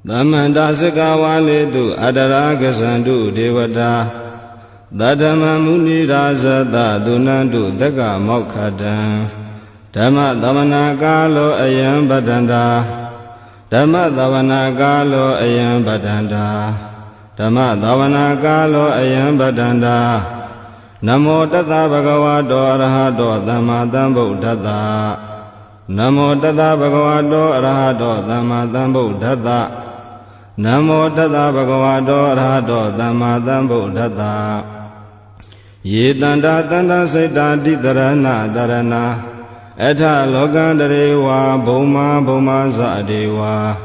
Tamanta Sikawalitu Adaragasandu Devata Dadamamuni Razata Dunandu Daga Mokkhadan Dhamma Davana Kalo Ayam Badanda Dhamma Davana Kalo Ayam Badanda Dhamma Davana Kalo Ayam Badanda Namo Tata Bhagavato Arahato Dhamma Sambuddhassa Namo Tata Bhagavato Arahato Dhamma Sambuddhassa Namo Tata Bhagavato Arahato Dhamma Sambuddhassa Ye Tanda Tanda Saita Ditarana Dharana Etha Lokandarewa Bhoma Bhoma Sadewa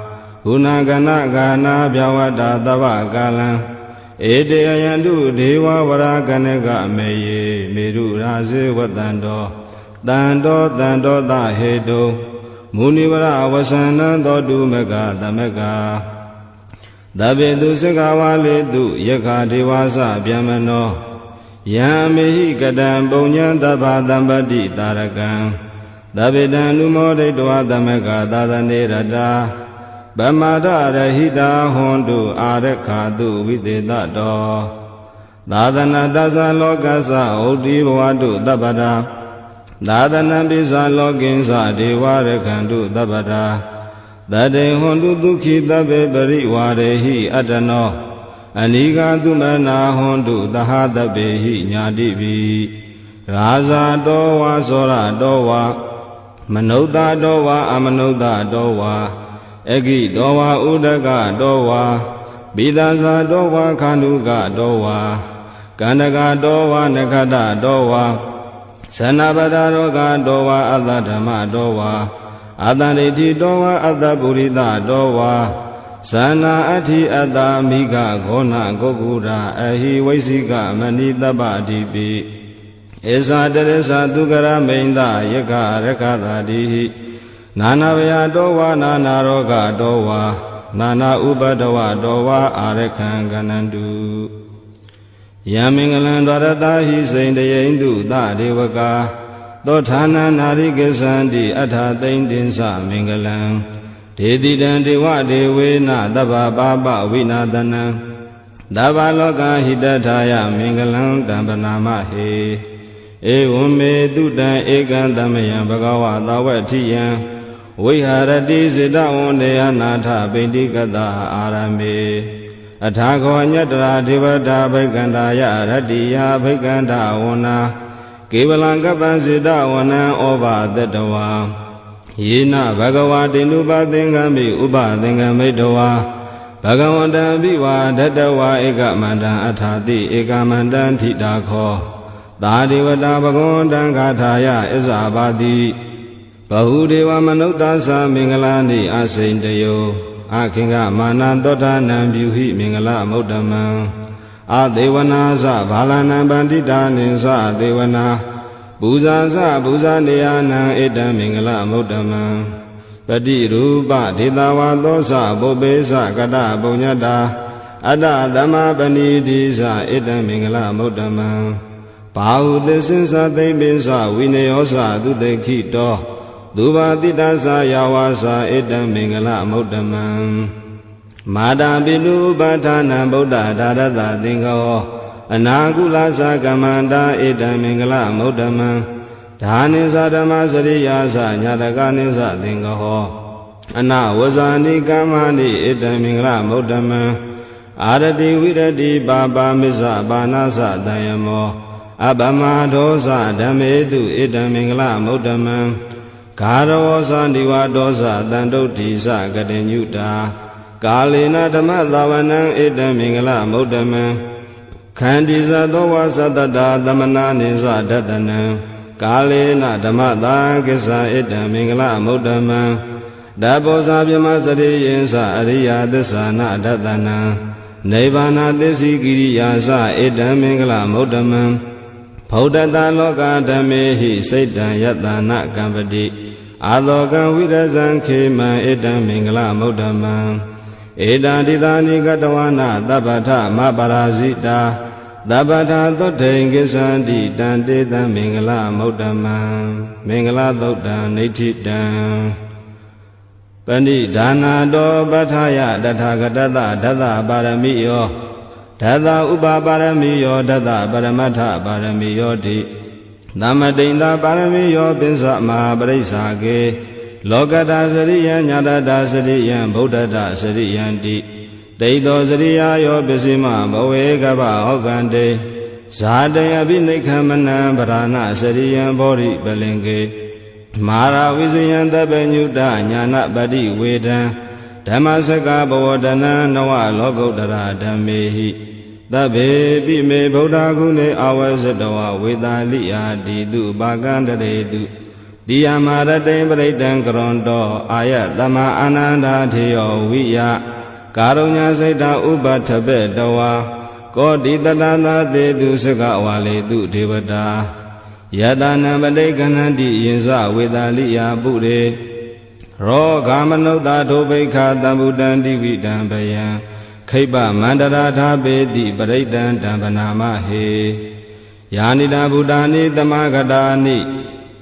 Gunagana Gana Bhyavata Tava Kalam Ede Ayandu Deva Varakaneka Meye Meru Rase Vatando Tando Tando Tahedo Munivara Avasana Dodu Mega Damega Davedu Sikawalitu Yaka Devasa Vyamano Yamehi Kadam Bonyan Dava Dambadi Tarakan Davedan Numode Dwa Damega Dadane Rada Bamada Rahida Hondu Arekadu Videtato Dadana Dasa Lokasa Odi Vadu Dabada Dadana Bisa Lokinsa Devarekandu Dabada Dade Hondu Dukhi Dabe Bari Warehi Adano Aniga Dumana Hondu Dahadabehi Nyadibi Raza Dowa Sora Dowa Manoda Dowa Amanoda Dowa Egi Dowa Udaga Dowa Bidasa Dowa Kanuga Dowa Kandaga Dowa Nakada Dowa Sanabada Roga Dowa Adadama Dowa Adaniti Dowa Adapurida Dowa Sana Ati Adamiga Gona Gogura Ahi Vaisika Manitaba Dibi Esa Teresa Dugara Menda Yaka Rekada Dihi Nana Vaya Dowa Nana Roga Dowa Nana Ubadawa Dowa Arekan Ganandu Yamingalan Dwaratahi Saindayendu Da Devaka Dotana Narikesandi Atha Thaindinsa Mingalan Dedidan Dewa Devena Dava Baba Vinadana Dava Loka Hidataya Mingalan Dambanama He Evume Dudan Ekantamayan Bhagava Dawatiyan Viharati Siddha Vandeya Natha Bindikata Arame Athako Nyatra Devata Bhaikantaya Ratiya Bhaikanta Vana Kevalangapa Siddha Vana Oba Tatawa Yena Bhagavati Nupathingami Upathingami Dawa Bhagavanta Viva Datawa Ekamanta Athati Ekamanta Thidakho Tadevata Bhagavanta Gathaya Isabati Bahudeva Manutasa Mingalani Asaintayo Akinga Manantota Nambyuhi Mingala Muddhamam Adevanasa Bhalana Bandita Ninsa Devana Bhuzasa Bhuzaneyana Edam Mingala Muddhamam Pati Rupa Dhitawa Dosa Bobesa Kata Punyata Ada Dhamma Panidisa Edam Mingala Muddhamam Bahudesinsa Thaibinsa Vineyosa Dudekito Duva Titasa Yawasa Edam Mingala Muddhamam Mada Bidu Bhatana Buddha Dharata Thingho Anakulasa Kamanda Edam Mingala Muddhamam Dhanisa Dhamma Sariyasa Nyatakanisa Thingho Anawasani Kamani Edam Mingala Muddhamam Arati Virati Baba Misa Banasa Dayamo Abama Dosa Dhametu Edam Mingala Muddhamam Karawosa Divadosa Dandotisa Gadenyuta Kalina Dhamma Dhavanam Edam Mingala Muddhamam Khandisa Dowa Satada Dhamana Nisa Dadanam Kalina Dhamma Dhagisa Edam Mingala Muddhamam Dabosa Bhyamasari Yinsa Ariya Dhisana Dadanam Nivana Disi Giriyasa Edam Mingala Muddhamam Bhaudata Loka Dhamehi Saitan Yatana Kampati Adhokan Vidasan Khema Edam Mingala Muddhamam Edan Didani Gatawana Dabata Maparasita Dabata Thotain Kisandi Dandeta Mingala Muddhamam Mingala Thotan Nithitam ပဏိဒါနာတောပဋ္ဌာယတထာဂတတဒသပါရမိယောဒသဥပပါရမိယောဒသပရမတ္ထပါရမိယောတိသမတိန်သာပါရမိယောပိစ္ဆမဟာပရိစ္ဆာကေလောကတာစရိယံညာတတာစရိယံဗုဒ္ဓတာစရိယံတိဒိဋ္ဌောစရိယာယောပစ္စည်းမဘဝေကဗဟောကံတေဇာတေအပိနိခမနံဗရဏစရိယံဘောရိပလင်ကေမာရဝိဇယံတပ္ပညုတညာနာပတိဝေဒံဓမ္မစကဘဝတနံနဝလောကုတ္တရာဓမ္မေဟိသဗ္ဗေပိမေဗုဒ္ဓဂုဏေအဝေဇတဝဝေသာလိယာတိတုပါကံတရေတုတိယမရတေပရိတံကရွန်တောအာယတမအာနန္ဒာထေယောဝိယကာရုညစိတ်တာဥပထပေတဝါကောတိတတသာသေတုစကဝါလေတုဒေဝတာယတနာပတိကဏ္ဍတိယင်္စဝေသာလိယာပုရေရောဂမနုဿာဒုဗိခာတံဗုဒ္ဓံတိဝိတံဘယံခိပမန္တရာထာပေတိပရိတံတံပနာမဟေယာနိတာဗုဒ္ဓာနိသမဂတာနိ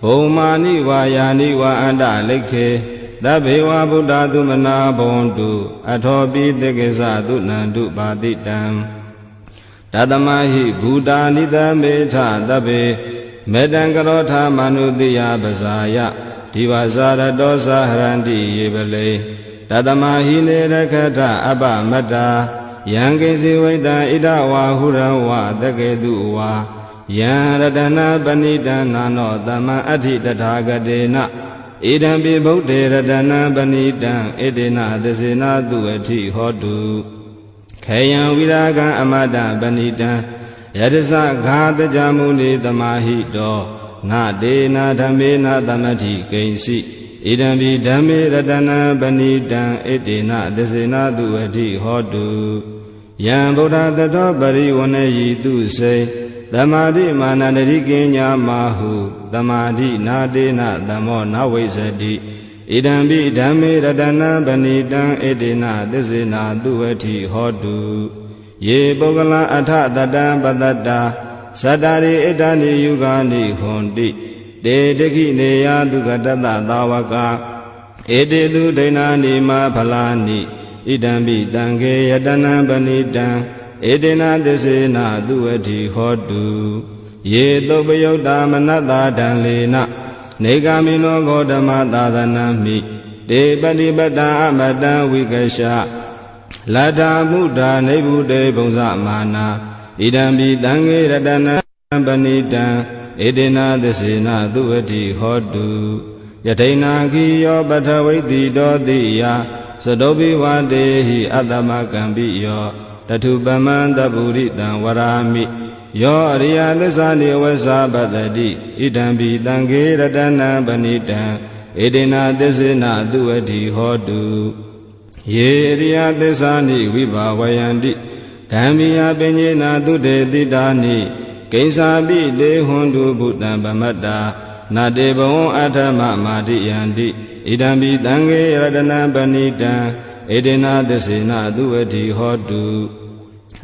ဘုံမာနိဝါယာနိဝါအန္တလိခေသဗ္ဗေဝဗုဒ္ဓသုမနာဘဝန္တုအထောပိတေကိသသုနန္တုပါတိတံတသမဟိဘူတာနိသမေထသဗ္ဗေမေတံကရောထာမနုတိယပဇာယဒီဝဇာရတောသဟရန္တိယေပလေတသမဟိနေရခထအပမတ္တာယံကိစီဝိတံဣဒဝါဟုရဝသကေတုဝါယံရတနာပဏိတံနာနောသမံအဋ္ဌိတထာဂတေနဣဒံပိဗုဒ္ဓေရတနာပဏိတံဣတေနသစေနာတုအဋ္ဌိဟောတုခေယံဝိရာဂံအမတံပဏိတံယတသဂါတကြမုနိသမာဟိတောနာတေနာဓမ္မေနာသမတိကိဉ္စီဣဒံပိဓမ္မေရတနာပဏိတံဣတေနသစေနာတုအဋ္ဌိဟောတုယံဗုဒ္ဓတတောပရိဝဏယိတုစေသမာဓိမာနန္တိကိညာမာဟုသမာဓိနာတေနသမောနဝိဇ္ဇတိဣဒံပိဓမ္မေရတနာပဏိတံဣတေနသစ္စေနာသူဝတိဟောတုယေပုဂ္ဂလအထတတံပတ္တတာသတ္တရိဣဒာနိယုဂာနိဟွန်တိတေတခိနေယဒုက္ခတတသာဝကဧတေတုဒိဏာနိမဖလာနိဣဒံပိတံခေယတနံပဏိတံဧတေနသစ္စေနာသူဝတိဟောတုယေသုပယုတ်တာမနတ္တာဒံလေနနေဂာမိနောဂေါတမသာသနမိတေပတိပတ္တာအမတံဝိကရှလတ္ထာမုဒ္ဒာနိဗ္ဗုတေဘုံဇမာနာဣဒံပိတံခေရတနံပဏိတံဧတေနသစ္စေနာသူဝတိဟောတုယထိနာခိယောပထဝိတိတောတိယသတောပိဝတေဟိအတ္တမကံပိယောတထုပမံတပုရိတံဝရာမိယောအရိယသစ္စာနိဝဇာပတ္တိဣဒံပိတံခေရတနံပဏိတံဧတေနသစ္စေနာသူဝတိဟောတုယေရိယသစ္စာနိဝိဘာဝယန္တိဓမ္မိယပဉ္စေနာသုတေတိတာနိကိဉ္စာပိတေဟွန်တုဘုတ္တံပမတ္တာနာတေဘဝံအထမမာတိယန္တိဣဒံပိတံခေရတနံပဏိတံဧတေနသစ္စေနာသူဝတိဟောတု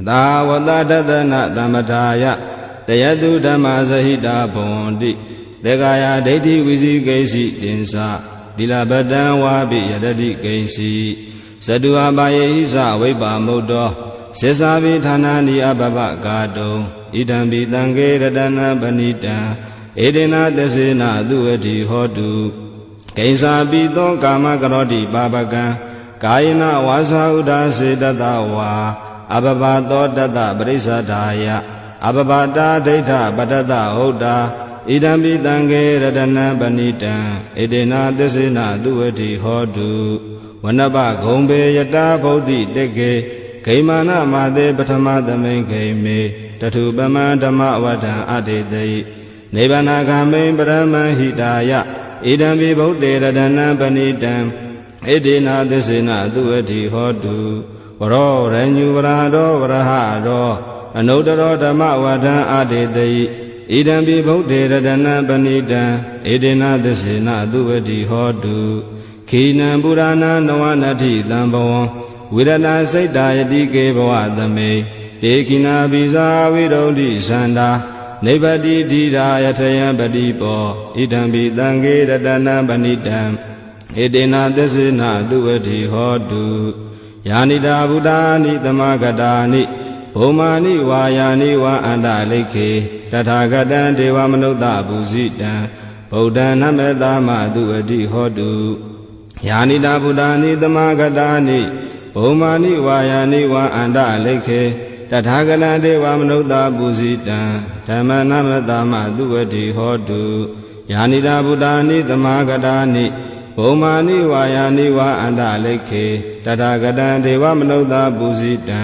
သာဝတတသနာသမထာယတယတုဓမ္မဇဟိတာဘဝန္တိသေကာယဒိဋ္ဌိဝိဇိကိစီတင်္စာသီလပတံဝါပိယတတိကိဉ္စီဇတုအပါယေဟိသဝိပါမုတ်တောစေစာပိဌာနာနိအပပကာတုံဣဒံပိတံခေရတနာပဏိတံဧတေနသစ္စေနာသူဝတိဟောတုကိဉ္စာပိသောကာမကရောတိပါပကံကာယနာဝါစာဥဒ္ဒါစေတတဝါအပပသောတတပရိစ္ဆဒာယအပပတာဒိဋ္ဌပတ္တတဟုတ်တာဣဒံပိတံခေရတနံပဏိတံဧတေနသစ္စေနာသူဝတိဟောတုဝနပဂုံပေယတာဗုဒ္ဓိတေကေဂိမာနမာသေပထမသမိန်ဂိမေတထုပမံဓမ္မဝဋ္ဌံအတေတိနိဗ္ဗာနဂမိန်ပရမဟိတာယဣဒံပိဗုဒ္ဓေရတနံပဏိတံဣတေနသစ္စေနာသူဝတိဟောတုဝရောရညုဝရတောဝရဟတောအနုတ္တရောဓမ္မဝဋ္ဌံအတေတိဣဒံပိဗုဒ္ဓေရတနံပဏိတံဣတေနသစ္စေနာသူဝတိဟောတုခိနံပုရဏနဝနတိတံဘဝံဝိရဏစိတ်တာယတိကေဘဝသမေတေခိနာပိဇာဝိရုဒ္ဓိသန္တာနိဗ္ဗတိဓိရာယထယံပတိပောဣဒံပိတံခေရတနံပဏိတံ ဧတေနသစ္စေနသူဝတိဟောတုယာနိတာဗုဒ္ဓာနိသမဂတာနိဘုံမာနိဝါယာနိဝါအန္တလိခေတထာဂတံဒေဝမနုဿပုဇိတံဗုဒ္ဓံနမေတ္တာမသူဝတိဟောတုယာနိတာဗုဒ္ဓာနိသမဂတာနိဘုံမာနိဝါယာနိဝါအန္တလိခေတထာဂတံဒေဝမနုဿပုဇိတံဓမ္မနမေတ္တာမသူဝတိဟောတုယာနိတာဗုဒ္ဓာနိသမဂတာနိဘုံမာနိဝါယာနိဝါအန္တလိခေတထာဂတံဒေဝမနုဿပုဇိတံ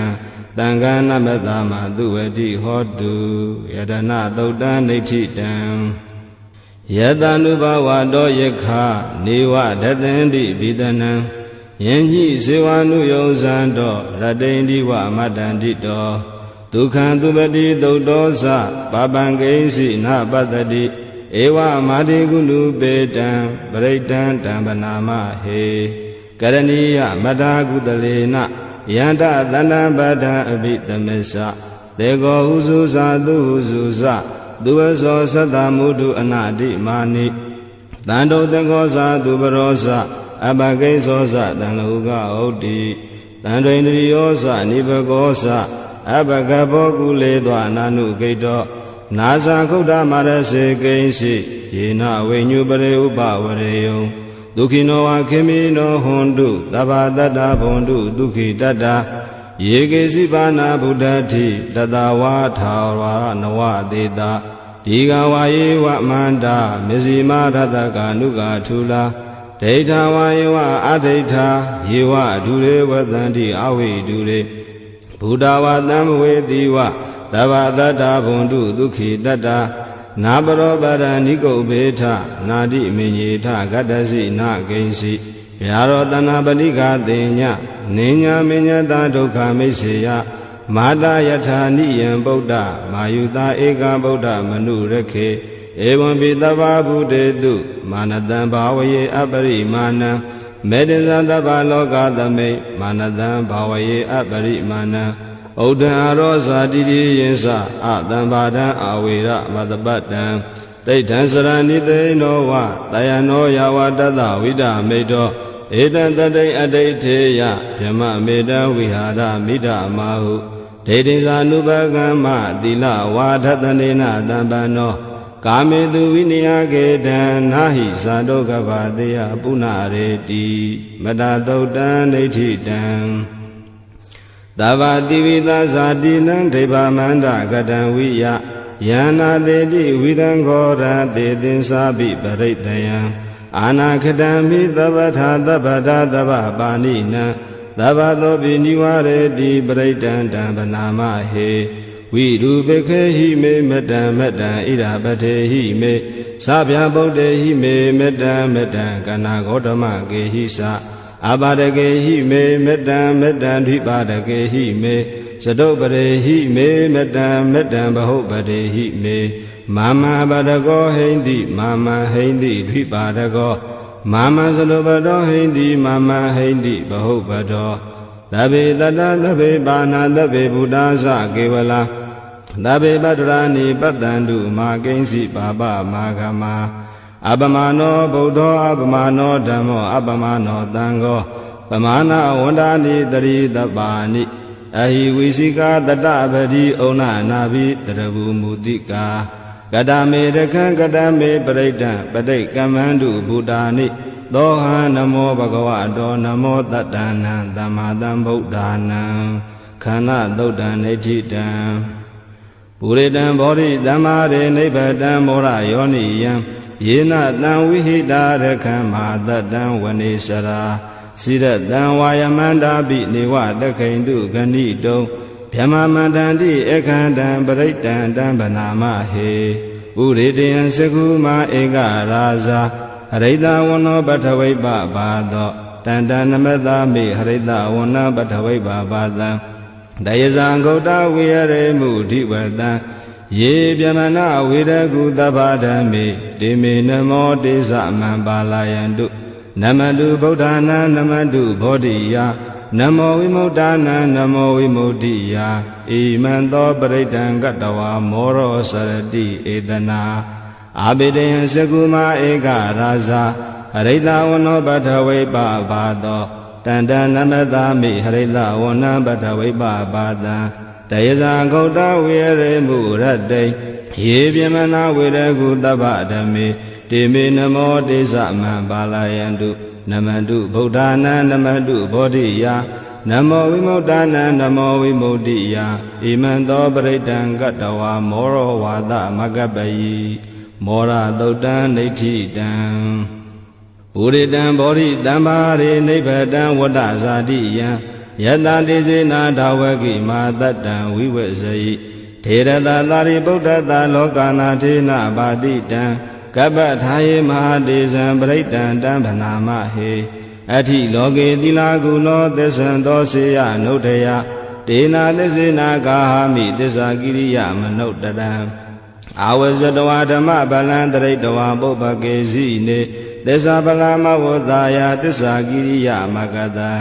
သံဃာနမတမသူဝတိဟောတုယတနာသုတ်တံနိဋ္ဌိတံယတ ानु ဘဝတောယခနေဝဒသန္တိဘိဒနံယင်ညိဇေဝ ानु ယုံဇံတောရတိန္ဒီဝမတ္တန္တိတောဒုက္ခံသူပတိသုတ်တောသပပံကိဉ္စိနပတ္တိဧဝမာတိကုဏုပေတံပရိတံတံပနာမဟေကရဏီယမထာကုတလေနယန္တသန္တပဋ္ဌံအဘိသမစ္စသေကောဟုစုဇာသူဟုစုဇသူဝသောသတ္တမုဒုအနာတိမာနိတန္တုတကောဇာသူပရောဇအပကိဉ္စောဇတံလောကဟုတ်တိတန္တိန္ဒရိယောဇနိဘကောဇအပကဘောကုလေသောနာနုဂိတောနာဇာခုဒ္ဓမာရစေကိဉ္စိယေနဝိညုပရေဥပဝရေယံဒုက္ခိနောဝခေမိနောဟွန်တုသဗ္ဗတတ္တဘွန်တုဒုက္ခိတတ္တယေကေစီပါဏဗုဒ္ဓတိတတဝါထာဝရနဝသေတာဒီဃဝါယေဝမန္တာမေဇိမာရတကာနုကာထူလာဒိဋ္ဌဝါယေဝအဒိဋ္ဌာယေဝဒုရေဝသန္တိအဝိဒုရေဘုဒ္ဓဝါသံဝေတိဝသဗ္ဗတတ္တဘွန်တုဒုက္ခိတတ္တနာပရောပရဏိကုတ်ဘေထနာတိမေညေထဂတ္တစီနာကိဉ္စီဗျာရောတနာပတိကသေညနိညာမေညတာဒုက္ခမိတ်စေယမာတာယထာနိယံဗုဒ္ဓမာယုတာဧကဗုဒ္ဓမနုရခေဧဝံပိတဗ္ဗဗုတေတုမာနတံဘာဝယေအပရိမာဏံမေတ္တဇတဗ္ဗလောကသမိတ်မာနတံဘာဝယေအပရိမာဏံဩဒံအရောဇာတိတိယင်္စအတံဘာဒံအဝေရမတပတ္တံဒိဋ္ဌံစရဏိသိနောဝတယနောယဝတတဝိဒမေတောဧတံတတိအဋိဋ္ဌေယယမမေတံဝိဟာရမိဒမာဟုဒိဋ္ဌိသာနုပကမ္မသီလဝါဒတနေနသံပန္နောကာမေတုဝိနယကေတံနာဟိဇာတောကဗ္ဗတေယပုဏ္ဏရေတိမတသုတ်တံနိဋ္ဌိတံသဗ္ဗတိဝိသဇာတိနံဒိဗ္ဗမန္တကတံဝိယယန္နာတေတိဝိရံခောရတေသင်္စာပိပရိတယံအာနာခတံမိသဗ္ဗထာသဗ္ဗတာသဗ္ဗပါဏိနံသဗ္ဗသောပိနိဝရေတိပရိတံတံဗနာမဟေဝိရူပခေဟိမေမတံမတံဣဒပထေဟိမေသဗျာဗုဒ္ဓေဟိမေမတံမတံကနာဂေါတမကေဟိသအပါဒကေဟိမေမတံမတံဓိပါဒကေဟိမေသတုပရေဟိမေမတံမတံဘဟုပတေဟိမေမာမပါဒကောဟိန္တိမာမဟိန္တိဓိပါဒကောမာမသလုပတောဟိန္တိမာမဟိန္တိဘဟုပတောသဗ္ဗေတတ္တသဗ္ဗေပါဏသဗ္ဗေဘုဒ္ဓသကေဝလာသဗ္ဗေပတ္တရာနိပတ္တန္တုမာကိဉ္စိပါပမာဂမအပမနောဗုဒ္ဓောအပမနောဓမ္မောအပမနောသံဃောပမာဏဝန္ဒာနိတရိတပါဏိအဟိဝိစိကာတတပတိဩနနာဘိတရဘူမူတိကာကတမေရခံကတမေပရိဒံပဋိကမ္မန္တုဘုဒ္ဓာနိသောဟံနမောဘဂဝတောနမောတတ္တနံသမ္မာသမ္ဗုဒ္ဓာနံခန္ဓာသုတ်တံနိဋ္ဌိတံပုရိတံဘောဓိသမ္မာရေနိဗ္ဗတံမောရယောနိယံယေနတံဝိဟိတာရခံမာတတံဝနေစရာစိရတံဝါယမန္တာပိနေဝသခိန်တုဂဏိတုံဗြဟ္မမန္တန္တိအခန္တံပရိတံတံဗနာမဟေဥရိတယံစကုမာဧကရာဇာဟရိတဝနောပထဝိပဘာသောတန္တနမတမိဟရိတဝနပထဝိပဘာသံတယဇံဂௌတဝိရရေမုဓိဝတံယေပြမနာဝိရကုသဗ္ဗဓမ္မေတေမေနမောတေသမံပါလာယန္တုနမတုဗုဒ္ဓနာနမတုဘောဓိယနမောဝိမု ṭ နာနမောဝိမု ṭိယဣမံသောပရိဒံကတဝါမောရောစရတိဧတနာအာဘိဒယံစကုမာဧကရာဇာဟ ရိတဝနောပထဝိပဘာသောတန္တနမသာမိဟရိတဝနံပထဝိပဘာတံတယဇာဂௌတဝေရေမှုရတ္တိယေပြမနာဝေရကုတဗ္ဗဓမေတေမေနမောတေသမံပါဠယန္တုနမန္တုဗုဒ္ဓနာနမန္တုဘောဓိယနမောဝိမု ddha နာနမောဝိမု ddhi ယဣမံသောပရိတံကတ္တဝါမောရောဝါသမကပ္ပယိမောရသုတ်တံဒိဋ္ဌိတံပုရိတံဘောဓိတံပါရိနိဗ္ဗတံဝတ္တဇာတိယံယတတိစေနာဒါဝကိမာတတံဝိဝေဇယိထေရတသာရိပုတ္တတလောကနာထေနဘာတိတံကပ္ပထာယေမဟာတေဇံပရိတံတံဗနာမဟေအဋ္ဌိလောကေသီလာကုနောသစ္ဆံသောစေယနုဋ္ဌယတေနာသစ္စေနာကာဟာမိသစ္စာကိရိယမနုဋ္ဌတံအာဝဇတဝါဓမ္မဗလံတရိတဝါပုပ္ပကေစီနေသစ္စာပလမဝသာယသစ္စာကိရိယမကတံ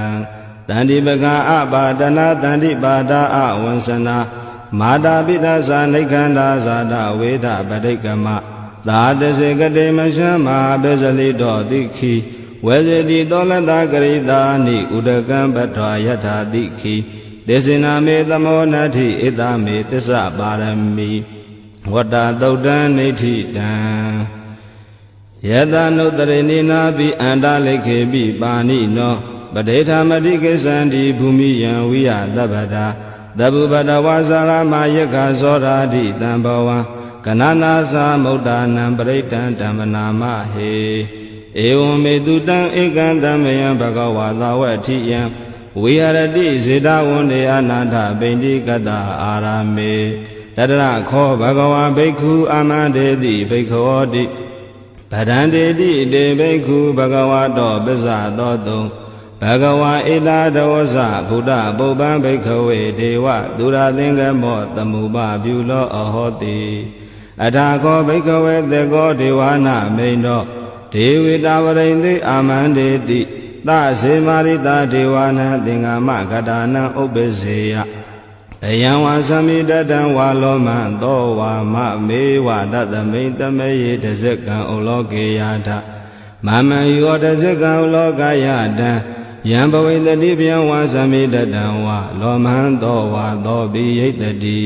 တန္တိပကအပါဒနာတန္တိပါဒအဝံစနာမာတာပိဋ္ဌဇာနိခန္ဓာဇာတဝေဒပဋိကမသာသစေကတိမရှမဟာပစ္စလိတောတိခိဝေဇတိတောလတကရိတာနိဥဒကံပထွာယထာတိခိဒေဇိနာမေသမောနတ္ထိဣတမေသစ္စာပါရမီဝတ္တသုတ်တံနိဋ္ဌိတံယတနုတရိနိနာပိအန္တလိခေပိပါဏိနောပဋိဌာမတိကိသန္တိဘူမိယံဝိယသဗ္ဗတာသဗ္ဗပတဝါဇာလမယက္ခဇောရာတိတံဘဝံကနနာသမုဒ္ဒနာပရိတံဓမ္မနာမဟေဧဝံမေတုတံဧကံတမယံဘဂဝါသဝဋ္ဌိယံဝိဟရတိဇေတဝန္တေအနာထပိန္တိကတအာရမေတတရခောဘဂဝါဘိက္ခုအာမန္တေတိဘိက္ခောတိဗဒန္တေတိတေဘိက္ခုဘဂဝါတောပစ္စသောတုံဘဂဝါဣတာဒဝဇဘုဒ္ဓပုပ္ပံဘိက္ခဝေဒေဝသူရသင်္ကမောတမုပပြုလောအဟောတိအထာခောဘိက္ခဝေသေကောဒေဝနာမိန်တောဒေဝိတဝရိန္တိအာမန္တေတိသစေမာရိတာဒေဝနာသင်္ဃမကတာနံဥပ္ပစေယအယံဝါသမိတတံဝါလောမံသောဝါမမေဝတသမိတမေယေတဇကံဥလောကေယထမမံယောတဇကံဥလောကယတံယံဘဝိတတိဗျံဝါသမိတတံဝါလောမံသောဝါသောပိယိတတိ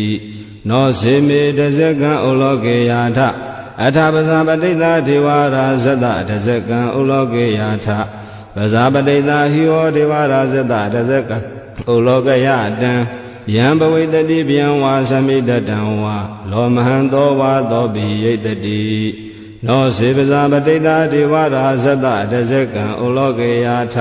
နောစေမေတဇကံဥလောကေယထအထပဇာပတိတဒေဝရာဇတတဇကံဥလောကေယထပဇာပတိတဟိဝဒေဝရာဇတတဇကံဥလောကယတံယံဘဝိတတိဗျံဝါသမိတတံဝါလောမဟံသောဝါသောပိယိတတိနောစေပဇာပတိတဒေဝရာဇတတဇကံဥလောကေယထ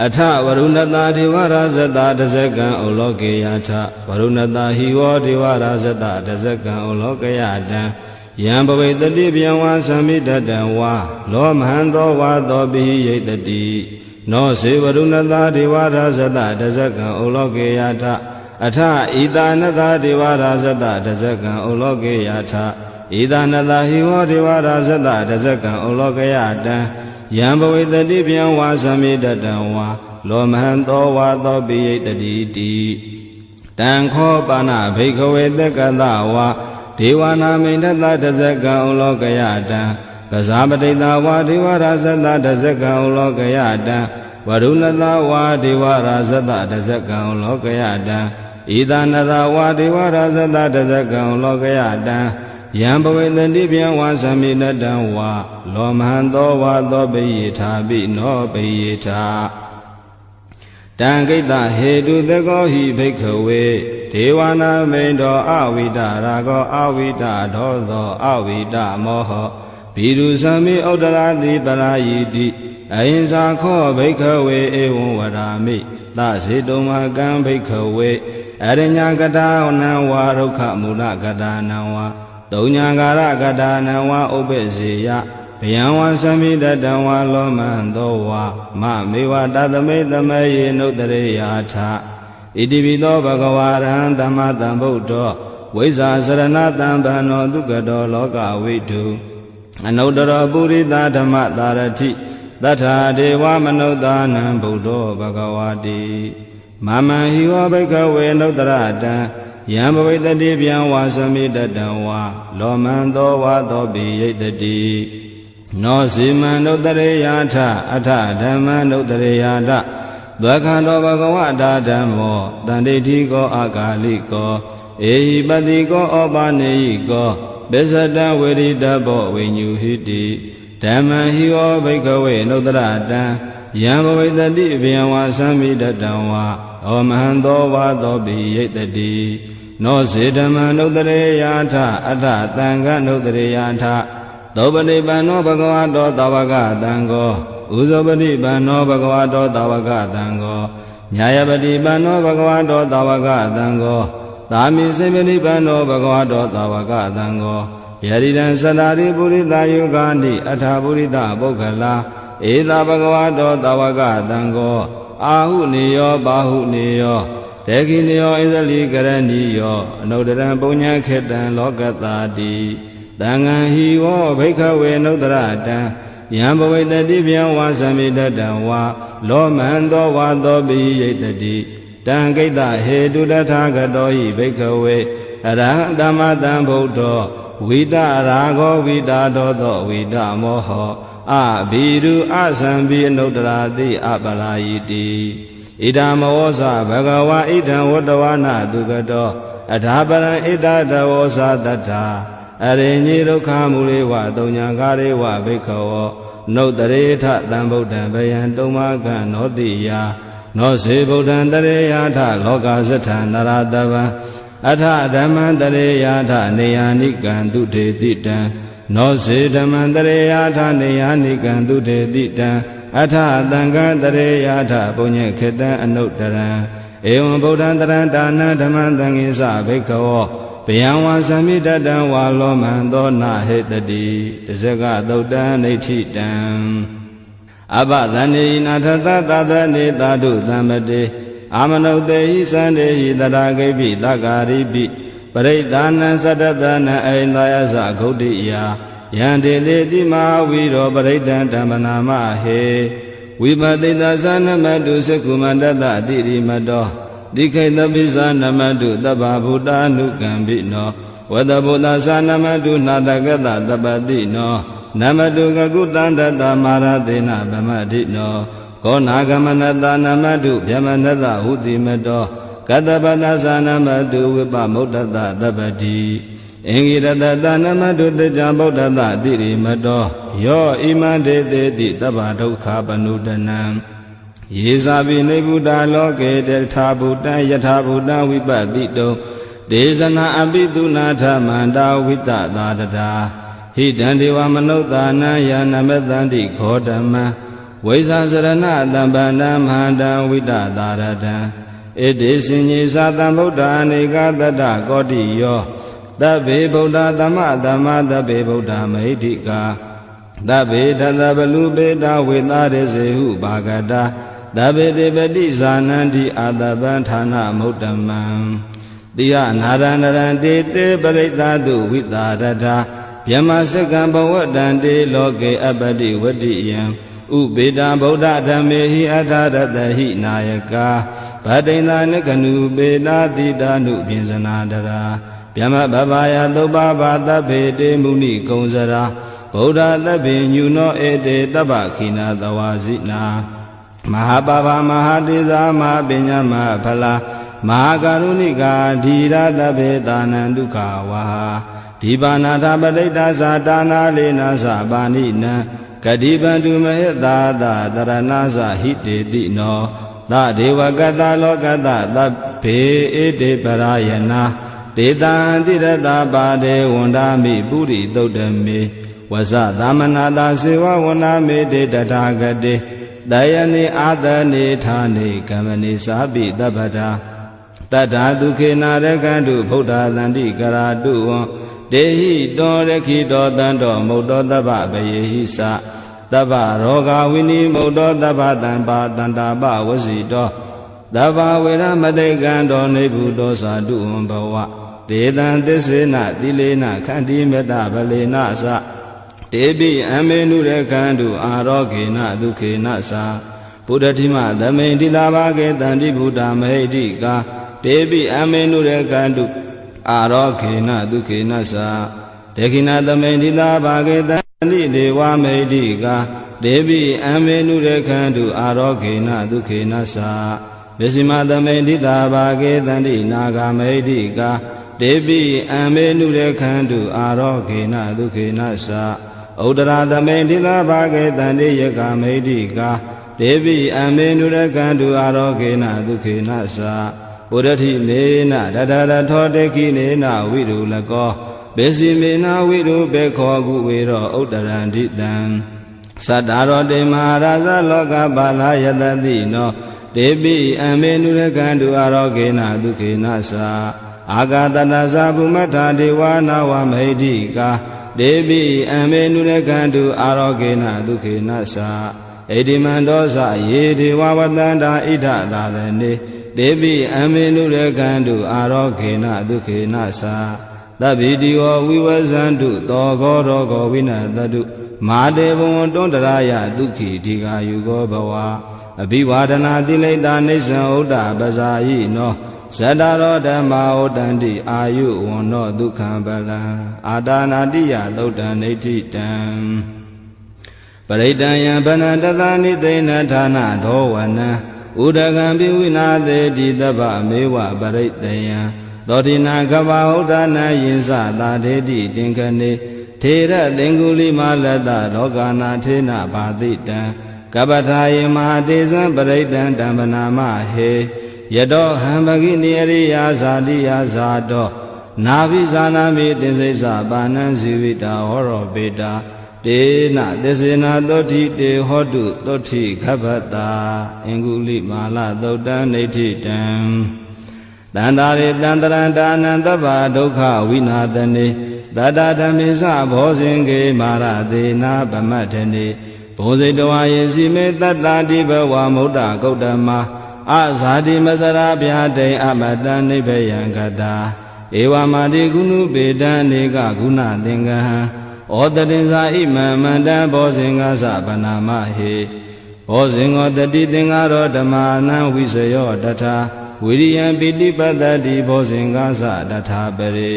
အထဝရုဏတာဒေဝရာဇတတဇကံဥလောကေယထဝရုဏတာဟိဝဒေဝရာဇတတဇကံဥလောကယတံယံဘဝိတတိဗျံဝါသမိတတံဝါလောမဟံသောဝါသောပိယိတတိနောစေဝရုဏတာဒေဝရာဇတတဇကံဥလောကေယထအထဣတာနတာဒေဝရာဇတတဇကံဥလောကေယထဣတာနတာဟိဝဒေဝရာဇတတဇကံဥလောကယတံယံဘဝိတတိဗျံဝါသမိတတံဝါလောမဟံသောဝါသောပိယိတတိတိတံခောပါဏဘိက္ခဝေသက္ကတဝါဒေဝနာမိဏတတဇကံဥလောကယတံပဇာပတိတဝါဒေဝရာဇတတဇကံဥလောကယတံဝရုဏတဝါဒေဝရာဇတတဇကံဥလောကယတံဣဒနတဝါဒေဝရာဇတတဇကံဥလောကယတံယံဘဝေတတိဗျံဝါသမိနတံဝါလောမဟံသောဝါသောပိယိထာပိနောပိယိထာတံကိတ္တဟေတုသကောဟိဘိက္ခဝေဒေဝနာမိန်တောအဝိတရာဂောအဝိတဒောသောအဝိတမောဟဘိရုသမိဥဒ္ဒရာတိပရာယိတိအဟိံစာခောဘိက္ခဝေဧဝံဝရာမိသစေတုံမကံဘိက္ခဝေအရညကတာနံဝါရုခမူလကတာနံဝါတုံညာကာရကတာနံဝါဥပ္ပစေယဗျံဝါသမိတတံဝါလောမံသောဝါမမေဝတသမိတမေယေနုတရေယာထဣတိပိသောဘဂဝါရံသမ္မာသမ္ဗုဒ္ဓောဝိဇ္ဇာစရဏတံဗန္နောဒုက္ကတောလောကဝိတုအနုတ္တရောပုရိသဓမ္မသာရတိတထာဒေဝမနုဿာနံဗုဒ္ဓောဘဂဝါတိမမံဟိဝဘိက္ခဝေနုတ္တရတံယံဘဝိတတိဗျံဝါသမိတတံဝါလောမံသောဝါသောပိယိတတိ နောစီမံနုတ္တရေယာထအထဓမ္မနုတ္တရေယာထသက္ခန္တောဘဂဝတာဓမ္မောတန္တိတိကောအာဂါလိကောဧဟိပတိကောဩပါနေယိကောပစ္စတံဝေရိတဘောဝိညုဟိတိဓမ္မံဟိဝဘိကဝေနုတ္တရတံယံဘဝိတတိဘယံဝါသံမိတတံဝါဩမဟံသောဝါသောပိယိတတိနောစေဓမ္မနုတ္တရေယာထအထသံဃနုတ္တရေယာထသောပတိပန္နောဘဂဝတောသာဝကသံဃောဥဇောပတိပန္နောဘဂဝတောသာဝကသံဃောညာယပတိပန္နောဘဂဝတောသာဝကသံဃောသာမိစေပတိပန္နောဘဂဝတောသာဝကသံဃောယရိတံသတ္တာရိပုရိသယုဂာနိအထာပုရိသပုဂ္ဂလာဧသာဘဂဝတောသာဝကသံဃောအာဟုနေယောဘာဟုနေယောတေခိနေယောဣဇလိကရဏီယောအနုတ္တရံပုညံခေတံလောကတာတိသံဃံဟိဝောဘိက္ခဝေနုတ္တရတံယံဘဝိတတိဗျံဝါသမိတတံဝါလောမန္တောဝါသောပိယိတတိတံကိတ္တဟေတုတထာဂတောဟိဘိက္ခဝေအရဟံသမ္မာတံဗုဒ္ဓောဝိတရာဂောဝိတာဒောသောဝိတမောဟောအဘိရုအသံဘိအနုတ္တရာတိအပလာယိတိဣဒံမောဇဘဂဝါဣဒံဝတ္တဝနာတုကတောအထာပရံဣဒတဝောဇတတ္ထာအရိညိဒုက္ခမူလေဝတုံညာကာရေဝဘိက္ခဝောနုတ္တရေထသံဗုဒ္ဓံဘယံတုံမကံနောတိယနောစေဗုဒ္ဓံတရေယာထလောကသထံနရတဗံအထဓမ္မံတရေယာထနေယာနိကံတုထေတိတံနောစေဓမ္မံတရေယာထနေယာနိကံတုထေတိတံအထသံဃံတရေယာထပုညေခေတံအနုတ္တရံဧဝံဗုဒ္ဓံတရံဒါနံဓမ္မံသံဃိသဘိက္ခဝောဘယံဝါသမိတတံဝါလောမန္တောနာဟေတတိတဇဂသုတ်တံနေဋ္ဌိတံအဘသနေနာထသသသနေသာဓုသမ္မတေအာမနုတေဟိသန္တေဟိတရာဂိပိသက္ကာရိပိပရိဒာနံသတ္တသနံအိန္ဒယသဂုဋ္ဌိယာယံတေလေတိမဝီရောပရိဒံဓမ္မနာမဟေဝိပတိတသနမတုစကုမန္တတတိရိမတောတိခိတပိသနမတုတဗ္ဗဗုဒ္ဓ ानु ကံပိနောဝတဗုဒ္ဓသနမတုနာတကတတပတိနောနမတုကကုတန္တတမာရသေနဗမတိနောကောနာဂမနတနမတုဗျမနတဟုတိမတောကတပတသနမတုဝိပမုဒ္ဒတသဗ္ဗတိအင်္ဂိရတတနမတုတေဇံဗုဒ္ဓတတိရိမတောယောဣမံဒေသေတိတဗ္ဗဒုက္ခပနုတနံယေဇာပိနေဗုဒ္ဓလောကေတထာဗုဒ္ဓံယထာဗုဒ္ဓံဝိပတိတုံဒေဇနာအပိတုနာထမန္တာဝိတသာတတာဟိတံဒေဝမနုဿာနံယာနမတန္တိခောဓမ္မံဝိဇာစရဏတံပန္နမဟာတံဝိတသာရတံဣတိစင်ကြီးသာတံဗုဒ္ဓအနေကတတကောတိယောသဗ္ဗေဗုဒ္ဓသမ္မာသမ္မာသဗ္ဗေဗုဒ္ဓမဟိတိကာသဗ္ဗေတသဗလူပေတဝေသရေစေဟုဘာဂတာသဗ္ဗေတေပတိဇာနန္တိအာတပံဌာနမုဒ္ဓမံတိယနာရဏရံတေတေပရိသတုဝိတာရထာဗျမစကံဘဝတံတေလောကေအပတိဝတ္တိယံဥပေတံဗုဒ္ဓဓမ္မေဟိအထာရတဟိနာယကာဗတိန္ဒနကနုပေတာတိတာနုပြင်စနာတရာဗျမဘဗာယသုပ္ပဘာသဗ္ဗေတေမုနိကုံစရာဗုဒ္ဓသဗ္ဗေညုနောဧတေတဗ္ဗခိနာသဝါစိနာမဟာပါပမဟာတေဇာမဟာပညာမဟာဖလာမဟာကရုဏိကာဓီရသဗ္ဗေသာနံဒုက္ခဝါဒီပါဏာထပဋိတ္တသာတာနာလေနာသပါဏိနံကတိပန္တုမဟေသာသတရဏသဟိတေတိနောသဒေဝကတလောကတသဗ္ဗေဧတေပရာယနာဒေတံတိရတပါဒေဝန္ဒာမိပုရိသုတ်တမေဝဇသမနာတာစေဝဝနာမေတေတထာဂတေတယနိအာတနိဌာနိကမ္မနိသာပိတပ္ပတာတတ္ထာဒုခေနာရကံတုဗုဒ္ဓသန္တိကရာတုဝံဒေဟိတောရခိတောတန္တောမုတ်တောတပ္ပဗယေဟိသတပ္ပရောဂဝိနိမုတ်တောတပ္ပတံပါတန္တာပဝစီတောတပ္ပဝေရမတိကံတောနေဗုတောသာတုဝံဘဝဒေတံသစ္စေနသီလေနခန္တိမေတ္တဗလေနသတေပိအမေနုရကံတုအာရောဂေနဒုခေနသာဘုဒ္ဓတိမသမိန်တိလာဘာကေတန္တိဗုဒ္ဓမဟိတိကာတေပိအမေနုရကံတုအာရောဂေနဒုခေနသာဒေခိနာသမိန်တိလာဘာကေတ နိဒေဝမေတိကာဒေဝိအမေနုရခန္တုအာရောဂေနဒုခေနသာဝိစီမသမိဋ္ဌာဘာဂေတန္တိနာဂမေတိကာဒေဝိအမေနုရခန္တုအာရောဂေနဒုခေနသာဥဒရာသမိဋ္ဌာဘာဂေတန္တိယကမေတိကာဒေဝိအမေနုရခန္တုအာရောဂေနဒုခေနသာပုရတိမေနတတရထောတေခိနေနဝိရုလကောဘေစီမေနဝိရုဘေခောကုဝေရောဥဒရန္တိတံသတ္တရောတေမဟာရာဇလောကပါလာယတတိနောဒေပိအမေနုရကန္တုအာရောဂေနဒုခေနသာအာဂတတသဗုမထာဒေဝနာဝမေဟိကာဒေပိအမေနုရကန္တုအာရောဂေနဒုခေနသာဣတိမန္တောသယေဒေဝဝတန္တာဣဒသာသနေဒေပိအမေနုရကန္တုအာရောဂေနဒုခေနသာသဗ္ဗိတိဝဝိဝဇန္တုသောဂောရောဂောဝိနတတုမာတေဘဝံတွန္တရာယဒုက္ခိဒီဃာယုဂောဘဝအဘိဝါဒနာတိလိတာနိစ္စံဥဒ္ဒပဇာယိနောဇတ္တရောဓမ္မာဩတန္တိအာယုဝန္နောဒုက္ခံပလံအာတာနာတိယသုတ်တံနေဋ္ဌိတံပရိတံယံဗနတသနိသိဏဌာနဒောဝနံဥဒကံပိဝိနာသေတိတဗ္ဗမေဝပရိတယံသောတိနာကဗ္ဗဥဒ္ဒနာယင်္စသာဒေတိတင်္ခနေထေရသင်္ကုလိမာလတ္တလောကနာထေနဘာတိတံကပ္ပထာယေမဟာတေဇံပရိတံဓမ္မနာမဟေယတောဟံပဂိနိရိယာဇာတိယဇာတောနာဘိဇာနာမိတင်စိစ္ဆပါဏံဇီဝိတာဟောရောပေတာတေနသစ္စေနာသောတိတေဟောတုသောတိခဗ္ဗတာအင်္ဂုလိမာလသုတ်တံနေဋ္ဌိတံတန္တာရေတန္တရံဒါနံသဗ္ဗဒုက္ခဝိနာတနေသတ္တဓမ္မေသဘောဇင်ကေမာရသေနာဗမတ္ထနေဘုံစိတဝါယေစီမေတတ္တာတိဘဝမုဒ္ဒဂௌတမအဇာတိမစရာဗျာတိအမတံနိဗ္ဗယံကတာဧဝမာတိကုဏုပေတံနေကဂုဏသင်္ကဟံဩတတင်္စာဣမံမန္တံဘောဇင်္ဂသဗနာမဟေဘောဇင်္ဂောတတိသင်္ဃရောဓမ္မာနံဝိစယောတထာဝိရိယံပိဋိပတ္တိဘောဇင်္ဂသတထာပရိ